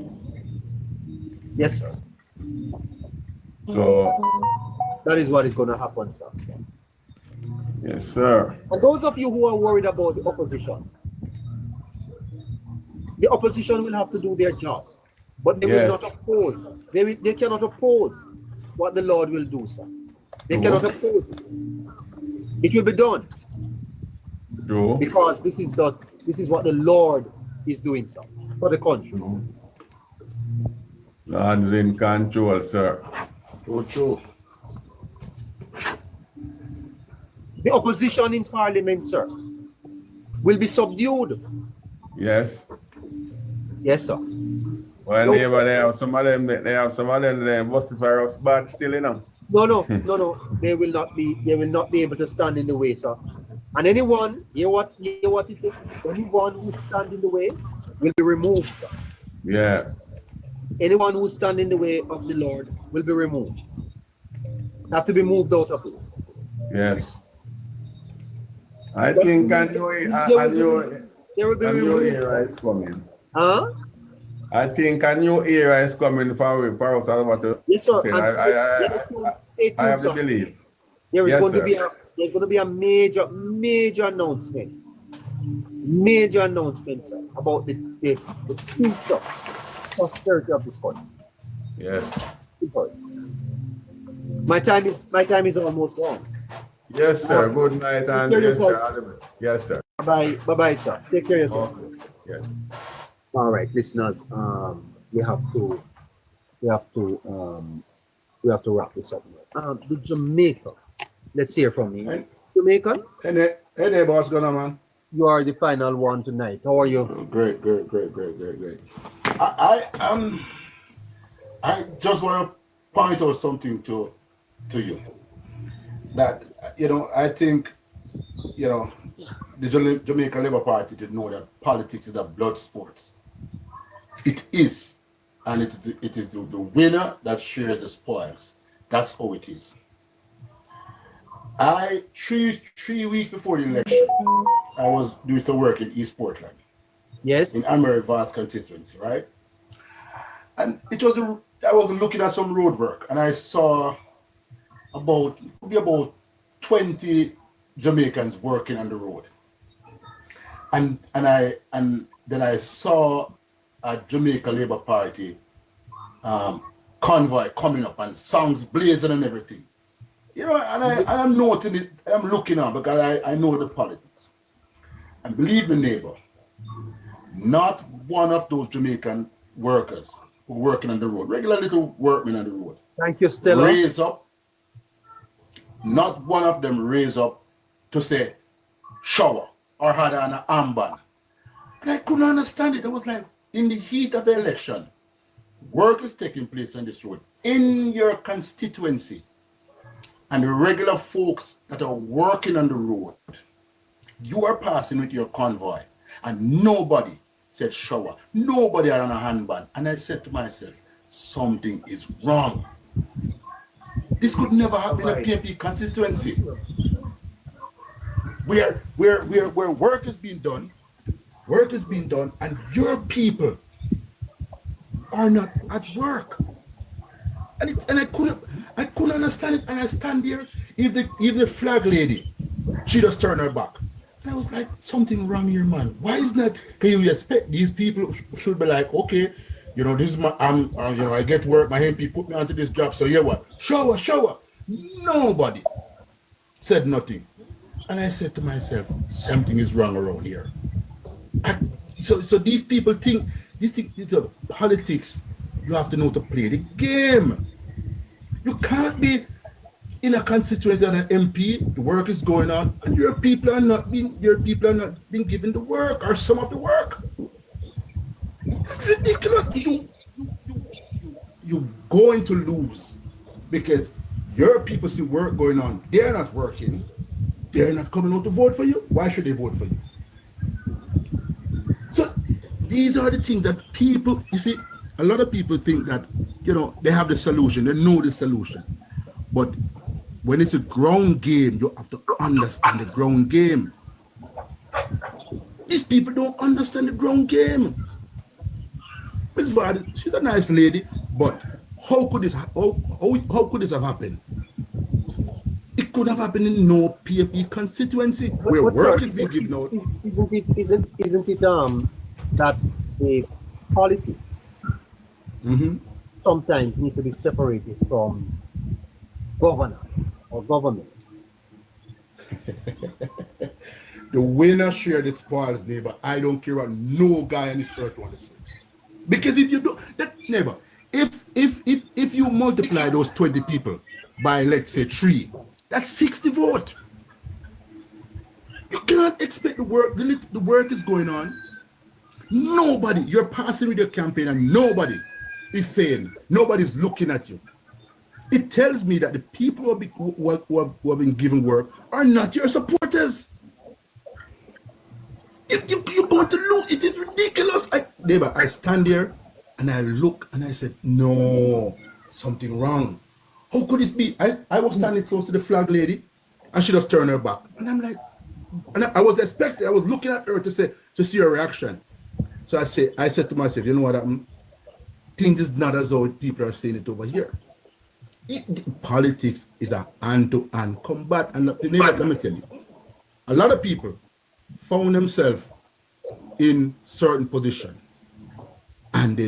Yes, sir. So that is what is going to happen, sir. Yes, sir. And those of you who are worried about the opposition will have to do their job, but they will not oppose. They cannot oppose what the Lord will do, sir. They cannot oppose it. It will be done. True. Because this is what the Lord is doing, sir, for the country. Lord is in control, sir. True. The opposition in Parliament, sir, will be subdued. Yes. Yes, sir. Well, neighbor, they have some of them vociferous bad still, you know. No. They will not be able to stand in the way, sir. And anyone, hear what it is? Anyone who stand in the way will be removed, sir. Yeah. Anyone who stand in the way of the Lord will be removed. Have to be moved out of it. Yes. I think a new era is coming. Huh? I think a new era is coming for us. Yes, sir. I have to believe. There's going to be a major announcement. Major announcement, sir, about the future prosperity of this country. Yes. My time is almost gone. Yes, sir. Good night, Take and care of yes, yourself. sir. Yes, sir. Bye, sir. Take care of yourself. Okay. Yes. All right, listeners. We have to wrap this up. The Jamaica. Let's hear from you. Hey. Jamaican, Hey, boss, going on, man? you are the final one tonight. How are you? Great. I just want to point out something to you. That, I think, the Jamaica Labour Party did know that politics is a blood sport. It is. And it is the winner that shares the spoils. That's how it is. Three weeks before the election, I was doing some work in East Portland. Yes. In Amory Vast constituency, right? And I was looking at some road work, and I saw about 20 Jamaicans working on the road. And then I saw a Jamaica Labour Party convoy coming up and songs blazing and everything. And I'm noting it, I'm looking on because I know the politics. And believe me, neighbor, not one of those Jamaican workers who are working on the road, regular little workmen on the road. Thank you, Stella. Raise up. Not one of them raise up to say shower or had an armband. And I couldn't understand it. I was like, in the heat of the election, work is taking place on this road in your constituency. And the regular folks that are working on the road, you are passing with your convoy, and nobody said shower. Nobody had on a handband. And I said to myself, something is wrong. This could never happen in a PNP constituency. Where work is being done, and your people are not at work. And I couldn't understand it. And I stand there, if the flag lady, she just turned her back. And I was like, something wrong here, man. Why is that? Can you expect these people should be like, okay, this is my, I get work, my MP put me onto this job, so yeah, what? Shower. Nobody said nothing. And I said to myself, something is wrong around here. So these people think, these are politics. You have to know to play the game. You can't be in a constituency and an MP, the work is going on, and your people are not being given the work or some of the work. It's ridiculous. You're going to lose because your people see work going on. They're not working. They're not coming out to vote for you. Why should they vote for you? So these are the things that people, you see, a lot of people think that, they have the solution, they know the solution. But when it's a ground game, you have to understand the ground game. These people don't understand the ground game. Ms. Vardy, she's a nice lady, but how could this have happened? It could have happened in no PFP constituency where work is being given out. Isn't it that the politics sometimes need to be separated from governance or government? The winner share the spoils, neighbor. I don't care what no guy on this earth wants to say. Because if you do that, neighbor, if you multiply those 20 people by, let's say, 3, that's 60 votes. You cannot expect the work is going on. Nobody, you're passing with your campaign and nobody is saying, nobody's looking at you. It tells me that the people who have been given work are not your supporters. You're going to lose. It is ridiculous. Neighbor, I stand there and I look and I said, no, something wrong. How could this be? I was standing close to the flag lady and she just turned her back. And I'm like, and I was expecting, I was looking at her to see her reaction. So I said to myself, you know what, things is not as though people are saying it over here. Politics is a hand-to-hand combat. And let me tell you, a lot of people found themselves in certain position and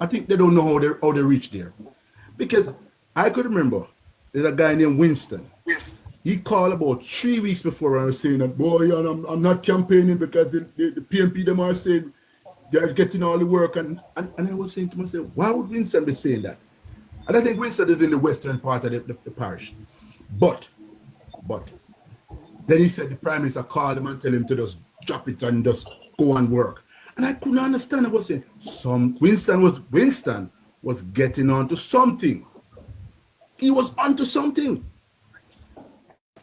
I think they don't know how they reach there. Because I could remember there's a guy named Winston. He called about 3 weeks before and was saying that, boy, I'm not campaigning because the PNP them are saying they're getting all the work. And I was saying to myself, why would Winston be saying that? And I think Winston is in the western part of the parish. But then he said the Prime Minister called him and tell him to just drop it and just go and work. And I couldn't understand. I was saying, Winston was getting onto something. He was onto something.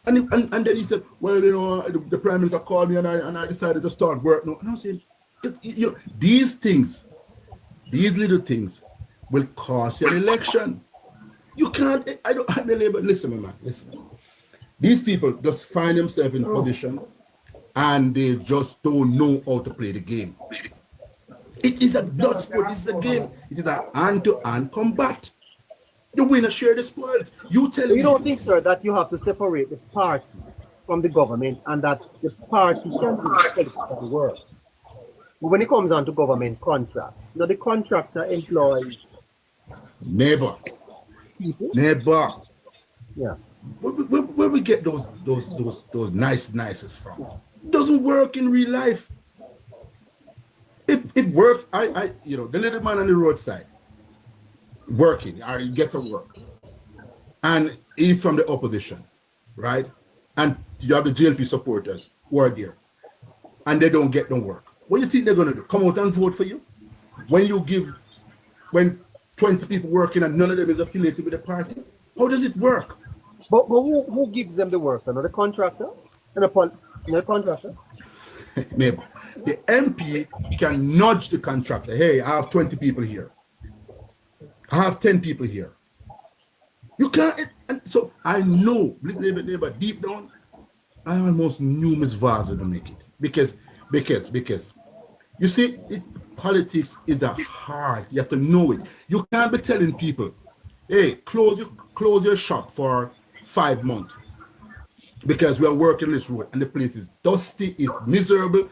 And then he said, well, the Prime Minister called me and I decided to start work now. And I was saying, these little things will cost you an election. You can't, listen, man, listen. These people just find themselves in a position and they just don't know how to play the game. It is a blood sport, it's a game. It is an hand-to-hand combat. The winner share the spoils. You don't think, sir, that you have to separate the party from the government and that the party can do the work. But when it comes on to government contracts, the contractor employs neighbor. People. Neighbor. Yeah. Where we get those nices from? It doesn't work in real life. It worked. The little man on the roadside working, or you get to work, and he's from the opposition, right? And you have the JLP supporters who are there, and they don't get no work. What do you think they're gonna do? Come out and vote for you? When 20 people working and none of them is affiliated with the party? How does it work? But who gives them the work? The contractor? And the contractor? Maybe. The MP can nudge the contractor. Hey, I have 20 people here. I have 10 people here. You can't. And so I know, neighbor, deep down, I almost knew Ms. Vaza to make it. Because you see, politics is the heart. You have to know it. You can't be telling people, hey, close your shop for 5 months because we are working this road and the place is dusty, it's miserable,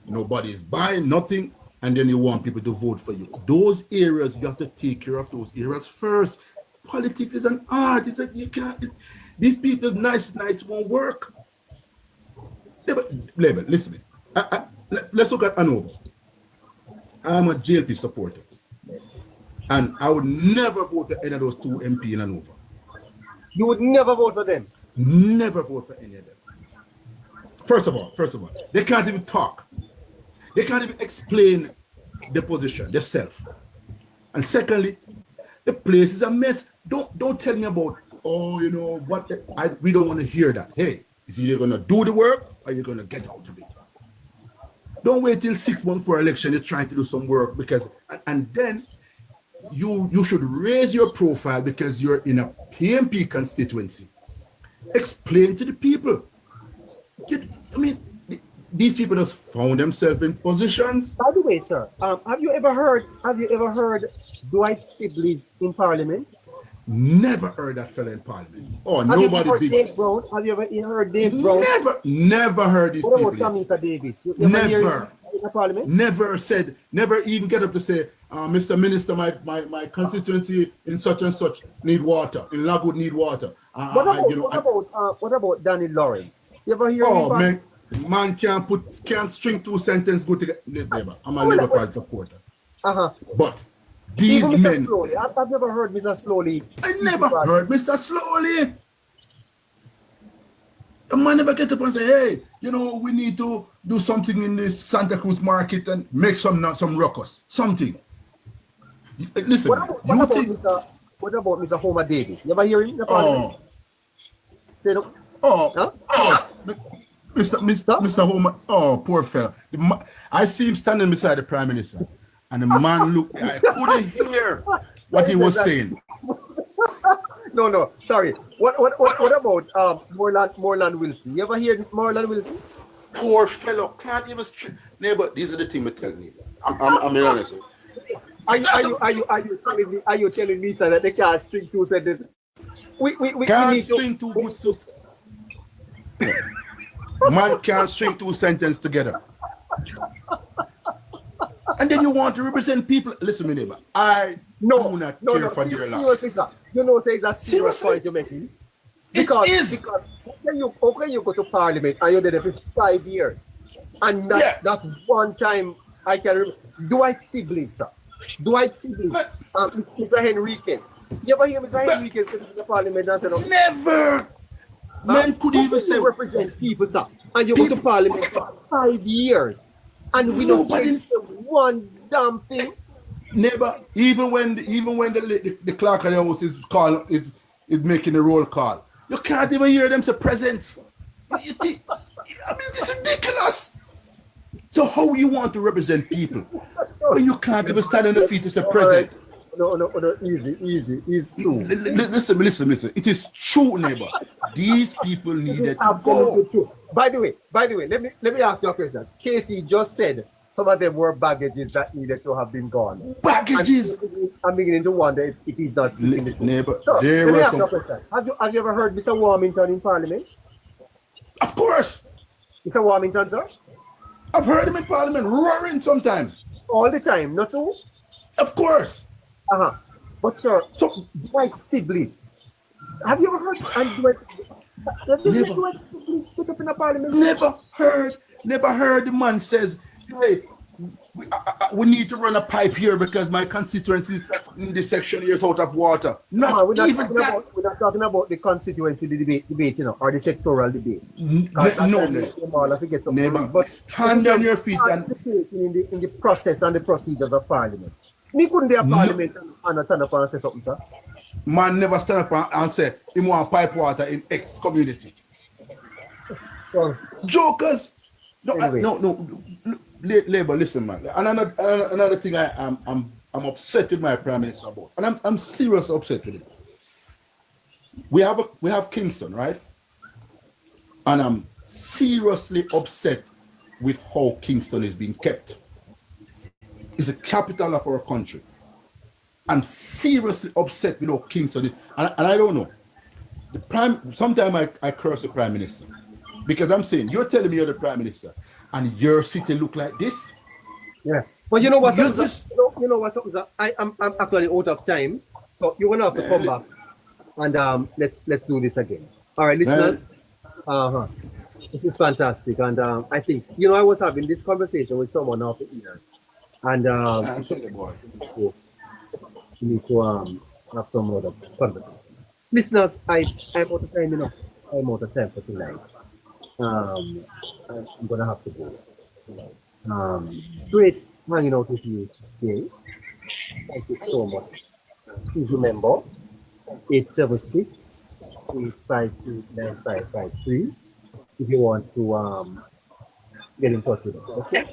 nobody is buying nothing, and then you want people to vote for you. Those areas, you have to take care of those areas first. Politics is an art. You can't. These people, nice won't work. Labor, listen. Let's look at Hanover. I'm a JLP supporter, and I would never vote for any of those two MP in Hanover. You would never vote for them? Never vote for any of them. First of all, they can't even talk. They can't even explain the position, themselves. And secondly, the place is a mess. Don't tell me about, we don't want to hear that. Hey, is either going to do the work or you're going to get out of it. Don't wait till 6 months for election, you're trying to do some work and then you should raise your profile because you're in a PNP constituency. Explain to the people. These people just found themselves in positions. By the way, sir, have you ever heard Dwight Sibley's in Parliament? Never heard that fella in Parliament. Oh, nobody did. Have you ever heard Dave Brown? Have you ever heard Dave Brown? Never heard these people. What about Tamika Davis? Never. In the Parliament? Never even get up to say, Mr. Minister, my constituency in such and such need water. In Lagwood need water. What about Danny Lawrence? You ever hear him? Man can't string two sentences good together. I'm a Labour Party supporter. But these even men. Slowly. I've never heard Mr. Slowly. I never heard Mr. Slowly. A man never get up and say, hey, we need to do something in this Santa Cruz market and make some ruckus. Something. Listen, what about Mr. Homer Davis? You ever hear him in the Parliament? Mr. Homer, poor fella. I see him standing beside the Prime Minister, and the man looked, I couldn't hear what he was saying. No, sorry. What about Morland Wilson? You ever hear Morland Wilson? Poor fellow, can't even neighbor. These are the things we're telling you. I'm being honest. Are you telling me, sir, that they can't string two sentences? We can't string two sentences. Man can't string two sentences together. And then you want to represent people. Listen, my neighbor, I do not care for their loss. Seriously, sir. You know, say that's serious Seriously? point you're making. Because how can you go to Parliament and you're there for 5 years? And that one time, I can remember, Dwight Siblings, sir. Dwight Siblings, Mr. Henriquez. You ever hear Mr. Henriquez in the Parliament and say, never. Man could even say represent people, sir. And you go to Parliament for 5 years. And we don't get one damn thing. Never. Even when the clerk of the house is making a roll call, you can't even hear them say presents. You think, I mean, it's ridiculous. So how you want to represent people when you can't even stand on the feet to say present? No, easy. It's true. Listen. It is true, neighbor. These people needed to Absolutely go. true. By the way, let me ask you a question. Casey just said some of them were baggages that needed to have been gone. Baggages. I'm beginning to wonder if he's not speaking the truth. Neighbor, So, there let me were ask you a question. Have you ever heard Mr. Warmington in Parliament? Of course. Mr. Warmington, sir? I've heard him in Parliament roaring sometimes. All the time, not true? Of course. But sir, so Dwight Siblings, have you ever heard Dwight Siblings stick up in the Parliament? Never heard the man says, hey, we need to run a pipe here because my constituency in this section here is out of water. We're not talking about the constituency debate, you know, or the sectoral debate. Neighbor, but stand on your feet and in the process and the procedures of Parliament. Me couldn't be a Parliament and stand up and say something, sir. Man never stand up and say he want pipe water in X community. Well, Jokers. Anyway. No. Labour, listen, man. And another thing I'm upset with my Prime Minister about, and I'm seriously upset with it. We have Kingston, right? And I'm seriously upset with how Kingston is being kept. It's the capital of our country. I'm seriously upset with how Kingston is, and I don't know. Sometimes I curse the Prime Minister because I'm saying you're telling me you're the Prime Minister. And your city look like this? Yeah. But you know what? You know what? I'm actually out of time, so you're gonna have to come back and let's do this again. All right, listeners. This is fantastic, and I think I was having this conversation with someone off the air, and we need to have some other conversation. Listeners, I'm out of time enough. I'm out of time for tonight. I'm gonna have to go. Great hanging out with you today. Thank you so much. Please remember 876-852-9553 if you want to get in touch with us. Okay.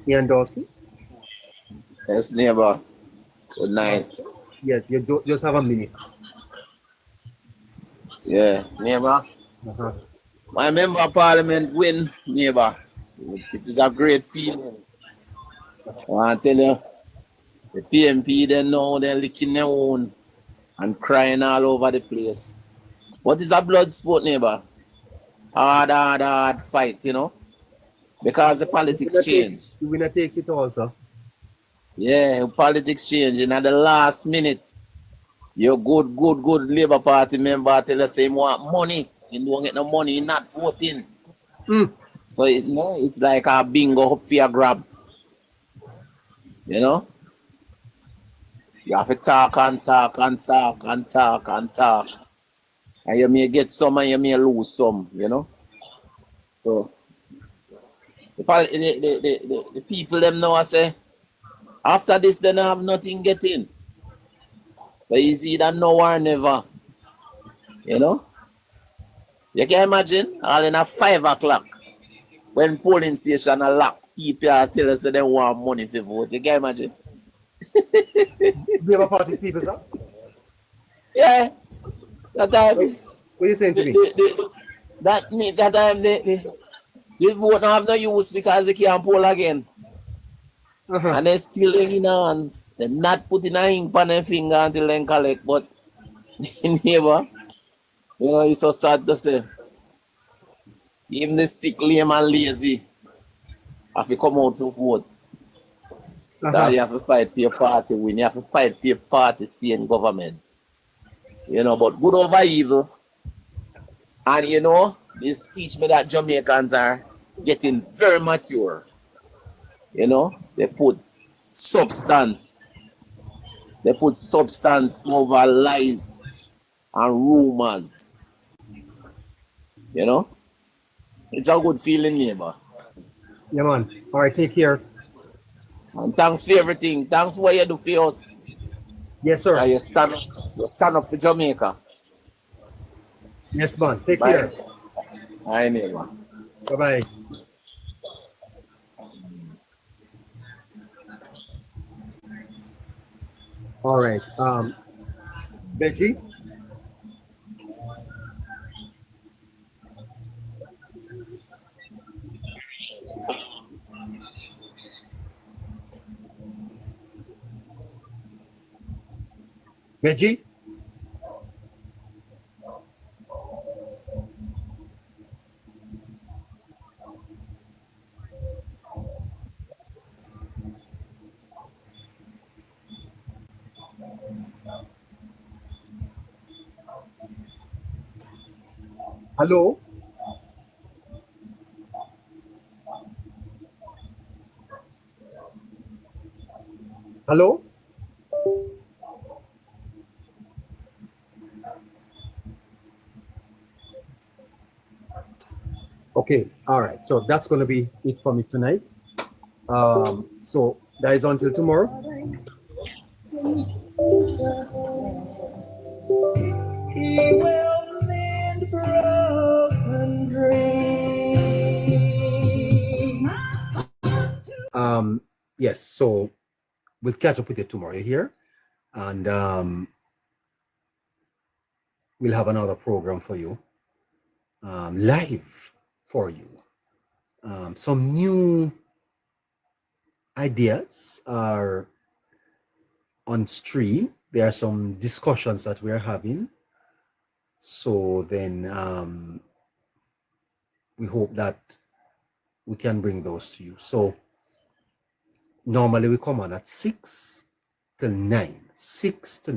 Ian Dorsey. Yes, neighbor. Good night. Yes, you just have a minute. Yeah, neighbor. My member of parliament win, neighbor. It is a great feeling. I want to tell you, the PMP, they know they're licking their own and crying all over the place. But it's a blood sport, neighbor. Hard fight, because the politics change. The winner takes it also. Yeah, politics change. And at the last minute, your good Labour Party member tell us he want money. You don't get no money, you're not voting. So it's like a bingo up for your grabs. You have to talk. And you may get some and you may lose some, So the people them know I say, after this they don't have nothing getting. So it's either now or never. You can imagine all in 5 o'clock when polling station are locked, people tell us that they want money to vote. You can imagine. Labour Party people, sir? Yeah. That time. What are you saying to me? That time the vote don't have no use because they can't poll again. And they still hanging on. They're not putting a ink on their finger until they collect. But neighbor, it's so sad to say. Even the sick, lame and lazy, have to come out to vote. Uh-huh. You have to fight for your party win. You have to fight for your party stay in government. But good over evil. And this teach me that Jamaicans are getting very mature. They put substance. They put substance over lies and rumors. It's a good feeling, neighbor. Yeah, man. All right, take care. And thanks for everything. Thanks for what you do for us. Yes, sir. And you stand up for Jamaica. Yes, man. Take Bye. care. Bye, neighbor. Bye-bye. All right. Benji? Benji? Hello? Hello? Okay. All right. So that's going to be it for me tonight. So that is until tomorrow. He will mend broken dreams. Yes. So we'll catch up with you tomorrow here. And we'll have another program for you. Live for you. Some new ideas are on stream. There are some discussions that we're having. So then we hope that we can bring those to you. So normally we come on at 6 till 9, 6 to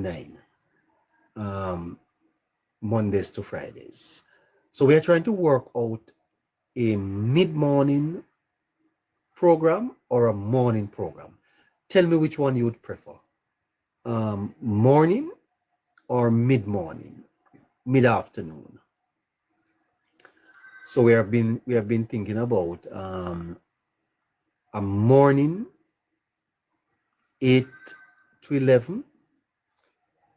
9, Mondays to Fridays. So we are trying to work out a mid-morning program or a morning program. Tell me which one you would prefer. Morning or mid-morning, mid-afternoon. So we have been thinking about a morning 8 to 11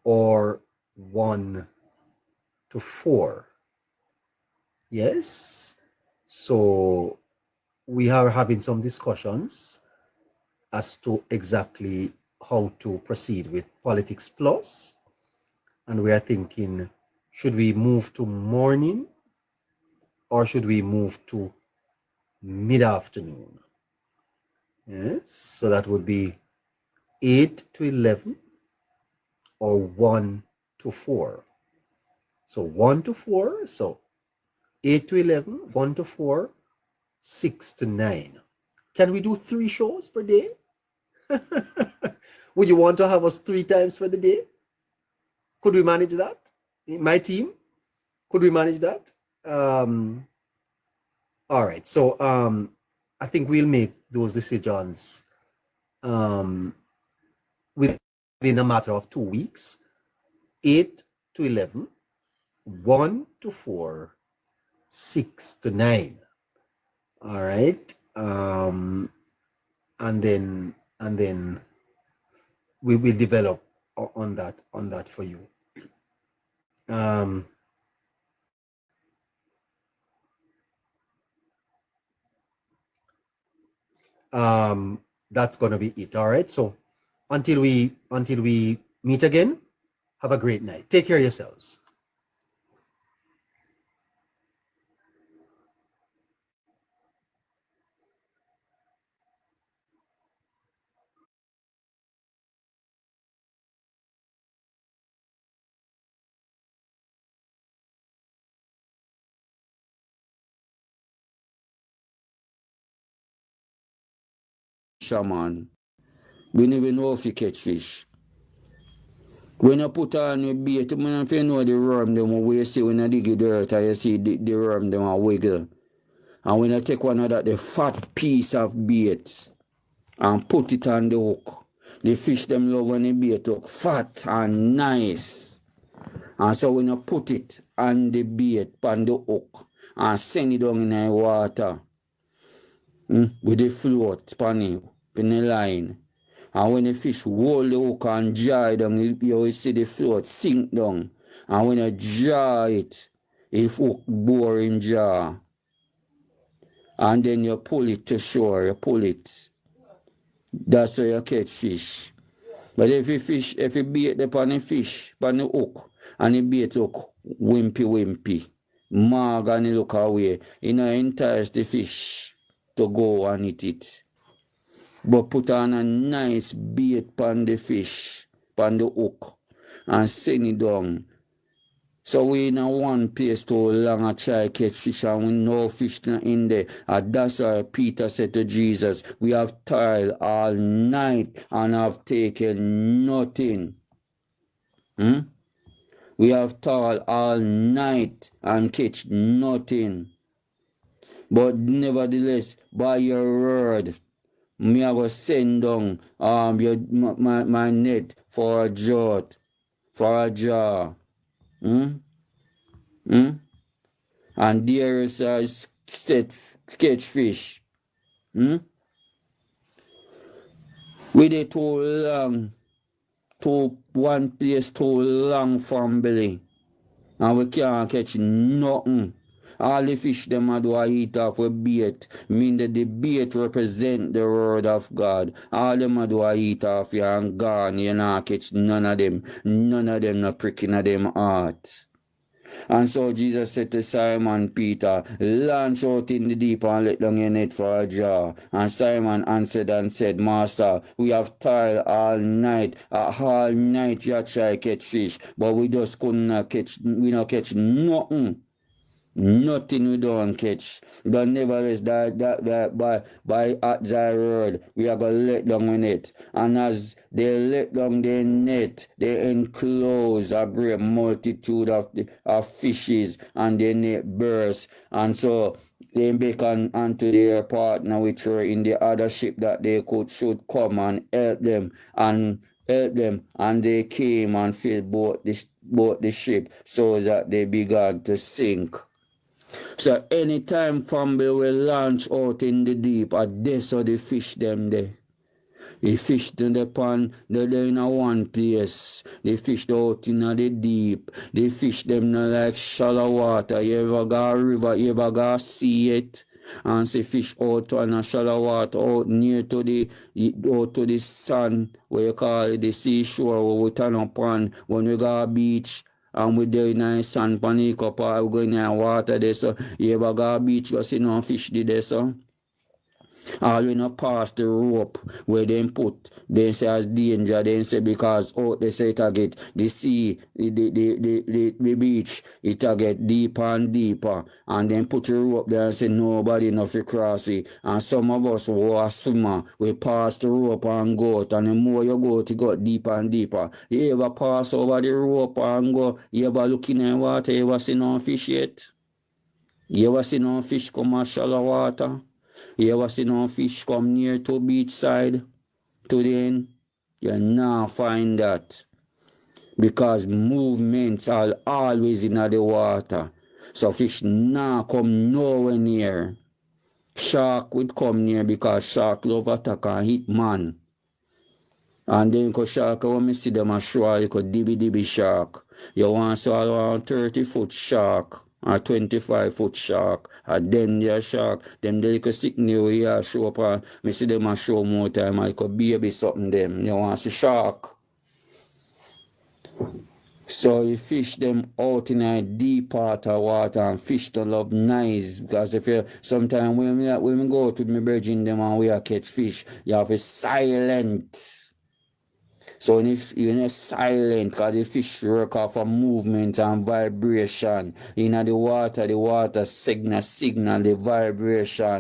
or 1 to 4. Yes. So we are having some discussions as to exactly how to proceed with Politics Plus. And we are thinking, should we move to morning or should we move to mid-afternoon? Yes. So that would be 8 to 11 or 1 to 4. So 1 to 4, so 8 to 11, 1 to 4, 6 to 9. Can we do 3 shows per day? Would you want to have us 3 times for the day? Could we manage that? My team, could we manage that? All right. So I think we'll make those decisions within a matter of 2 weeks. 8 to 11, 1 to 4, 6 to 9. All right. And then we will develop on that for you. That's gonna be it. All right. So until we meet again, have a great night. Take care of yourselves. fisherman. We never know if you catch fish. When you put on your bait, if you know the worm, them we see when you dig the dirt, and you see the worm, them a wiggle. And when you take one of that, the fat piece of bait, and put it on the hook, the fish them love when the bait look fat and nice. And so when you put it on the bait, on the hook, and send it down in the water, with the float, pan in the line, and when the fish hold the hook and jar down, you will see the float sink down. And when you jar it, if hook bore in jar, and then you pull it to shore, you pull it. That's how you catch fish. But if you bait upon the fish, upon the hook, and the bait look wimpy, mag and it look away, you know, entice the fish to go and eat it. But put on a nice bait upon the fish, upon the hook, and send it down. So we in a one place too long a try catch fish and we no fish in there. And that's why Peter said to Jesus, we have toiled all night and have taken nothing. We have toiled all night and catch nothing. But nevertheless, by your word, me I will send down my net for a draught, for a jar. And there is a set catch fish. We did too long, to one place too long from belly. And we can't catch nothing. All the fish them a do a eat off with bait. Mean that the bait represent the word of God. All them a do a eat off you and gone. You not catch none of them. None of them not pricking of them heart. And so Jesus said to Simon Peter, launch out in the deep and let down your net for a jar. And Simon answered and said, Master, we have toiled all night. All night you try catch fish, but we just couldn't catch, we not catch nothing. Nothing we don't catch. But nevertheless, by at thy word, we are going to let down the net. And as they let down their net, they enclose a great multitude of fishes, and their net burst. And so they beckon unto their partner which were in the other ship that they should come and help them. And they came and filled both the ship, so that they began to sink. So anytime family will launch out in the deep, they saw the fish them there. They fished in the pond, they're in a one place. They fished out in the deep. They fish them like shallow water. You ever go a river, you ever go see it? And see fish out on a shallow water, out near to the sun, where you call it the seashore, where we turn up on when we go a beach. And we there in a sand panic up, we go in the water there, so you ever go a beach, go see no fish there, so. All we not pass the rope where they put, they say as danger, they say because they say it get the sea, the beach, it get deeper and deeper, and then put the rope there and say nobody enough to cross it. And some of us who are swimmer, we pass the rope and go out, and the more you go, it got deeper and deeper. You ever pass over the rope and go, you ever look in the water, you ever see no fish yet? You ever see no fish come out shallow water? You ever see no fish come near to beach side to the end? You not find that. Because movements are always in the water. So fish not come nowhere near. Shark would come near because shark love attack and hit man. And then because shark, when me see them a show, you could dibby shark. You want to see around 30-foot shark. A 25-foot shark, a them there shark, them there could sick new here show up and me see them a show more time, I could baby something them. You want to see shark. So you fish them out in a deep part of water and fish to love nice, because if you sometimes when we go out with my virgin them and we are catch fish, you have to silent. So if you're silent, because the fish work off of movement and vibration. In the water signal the vibration.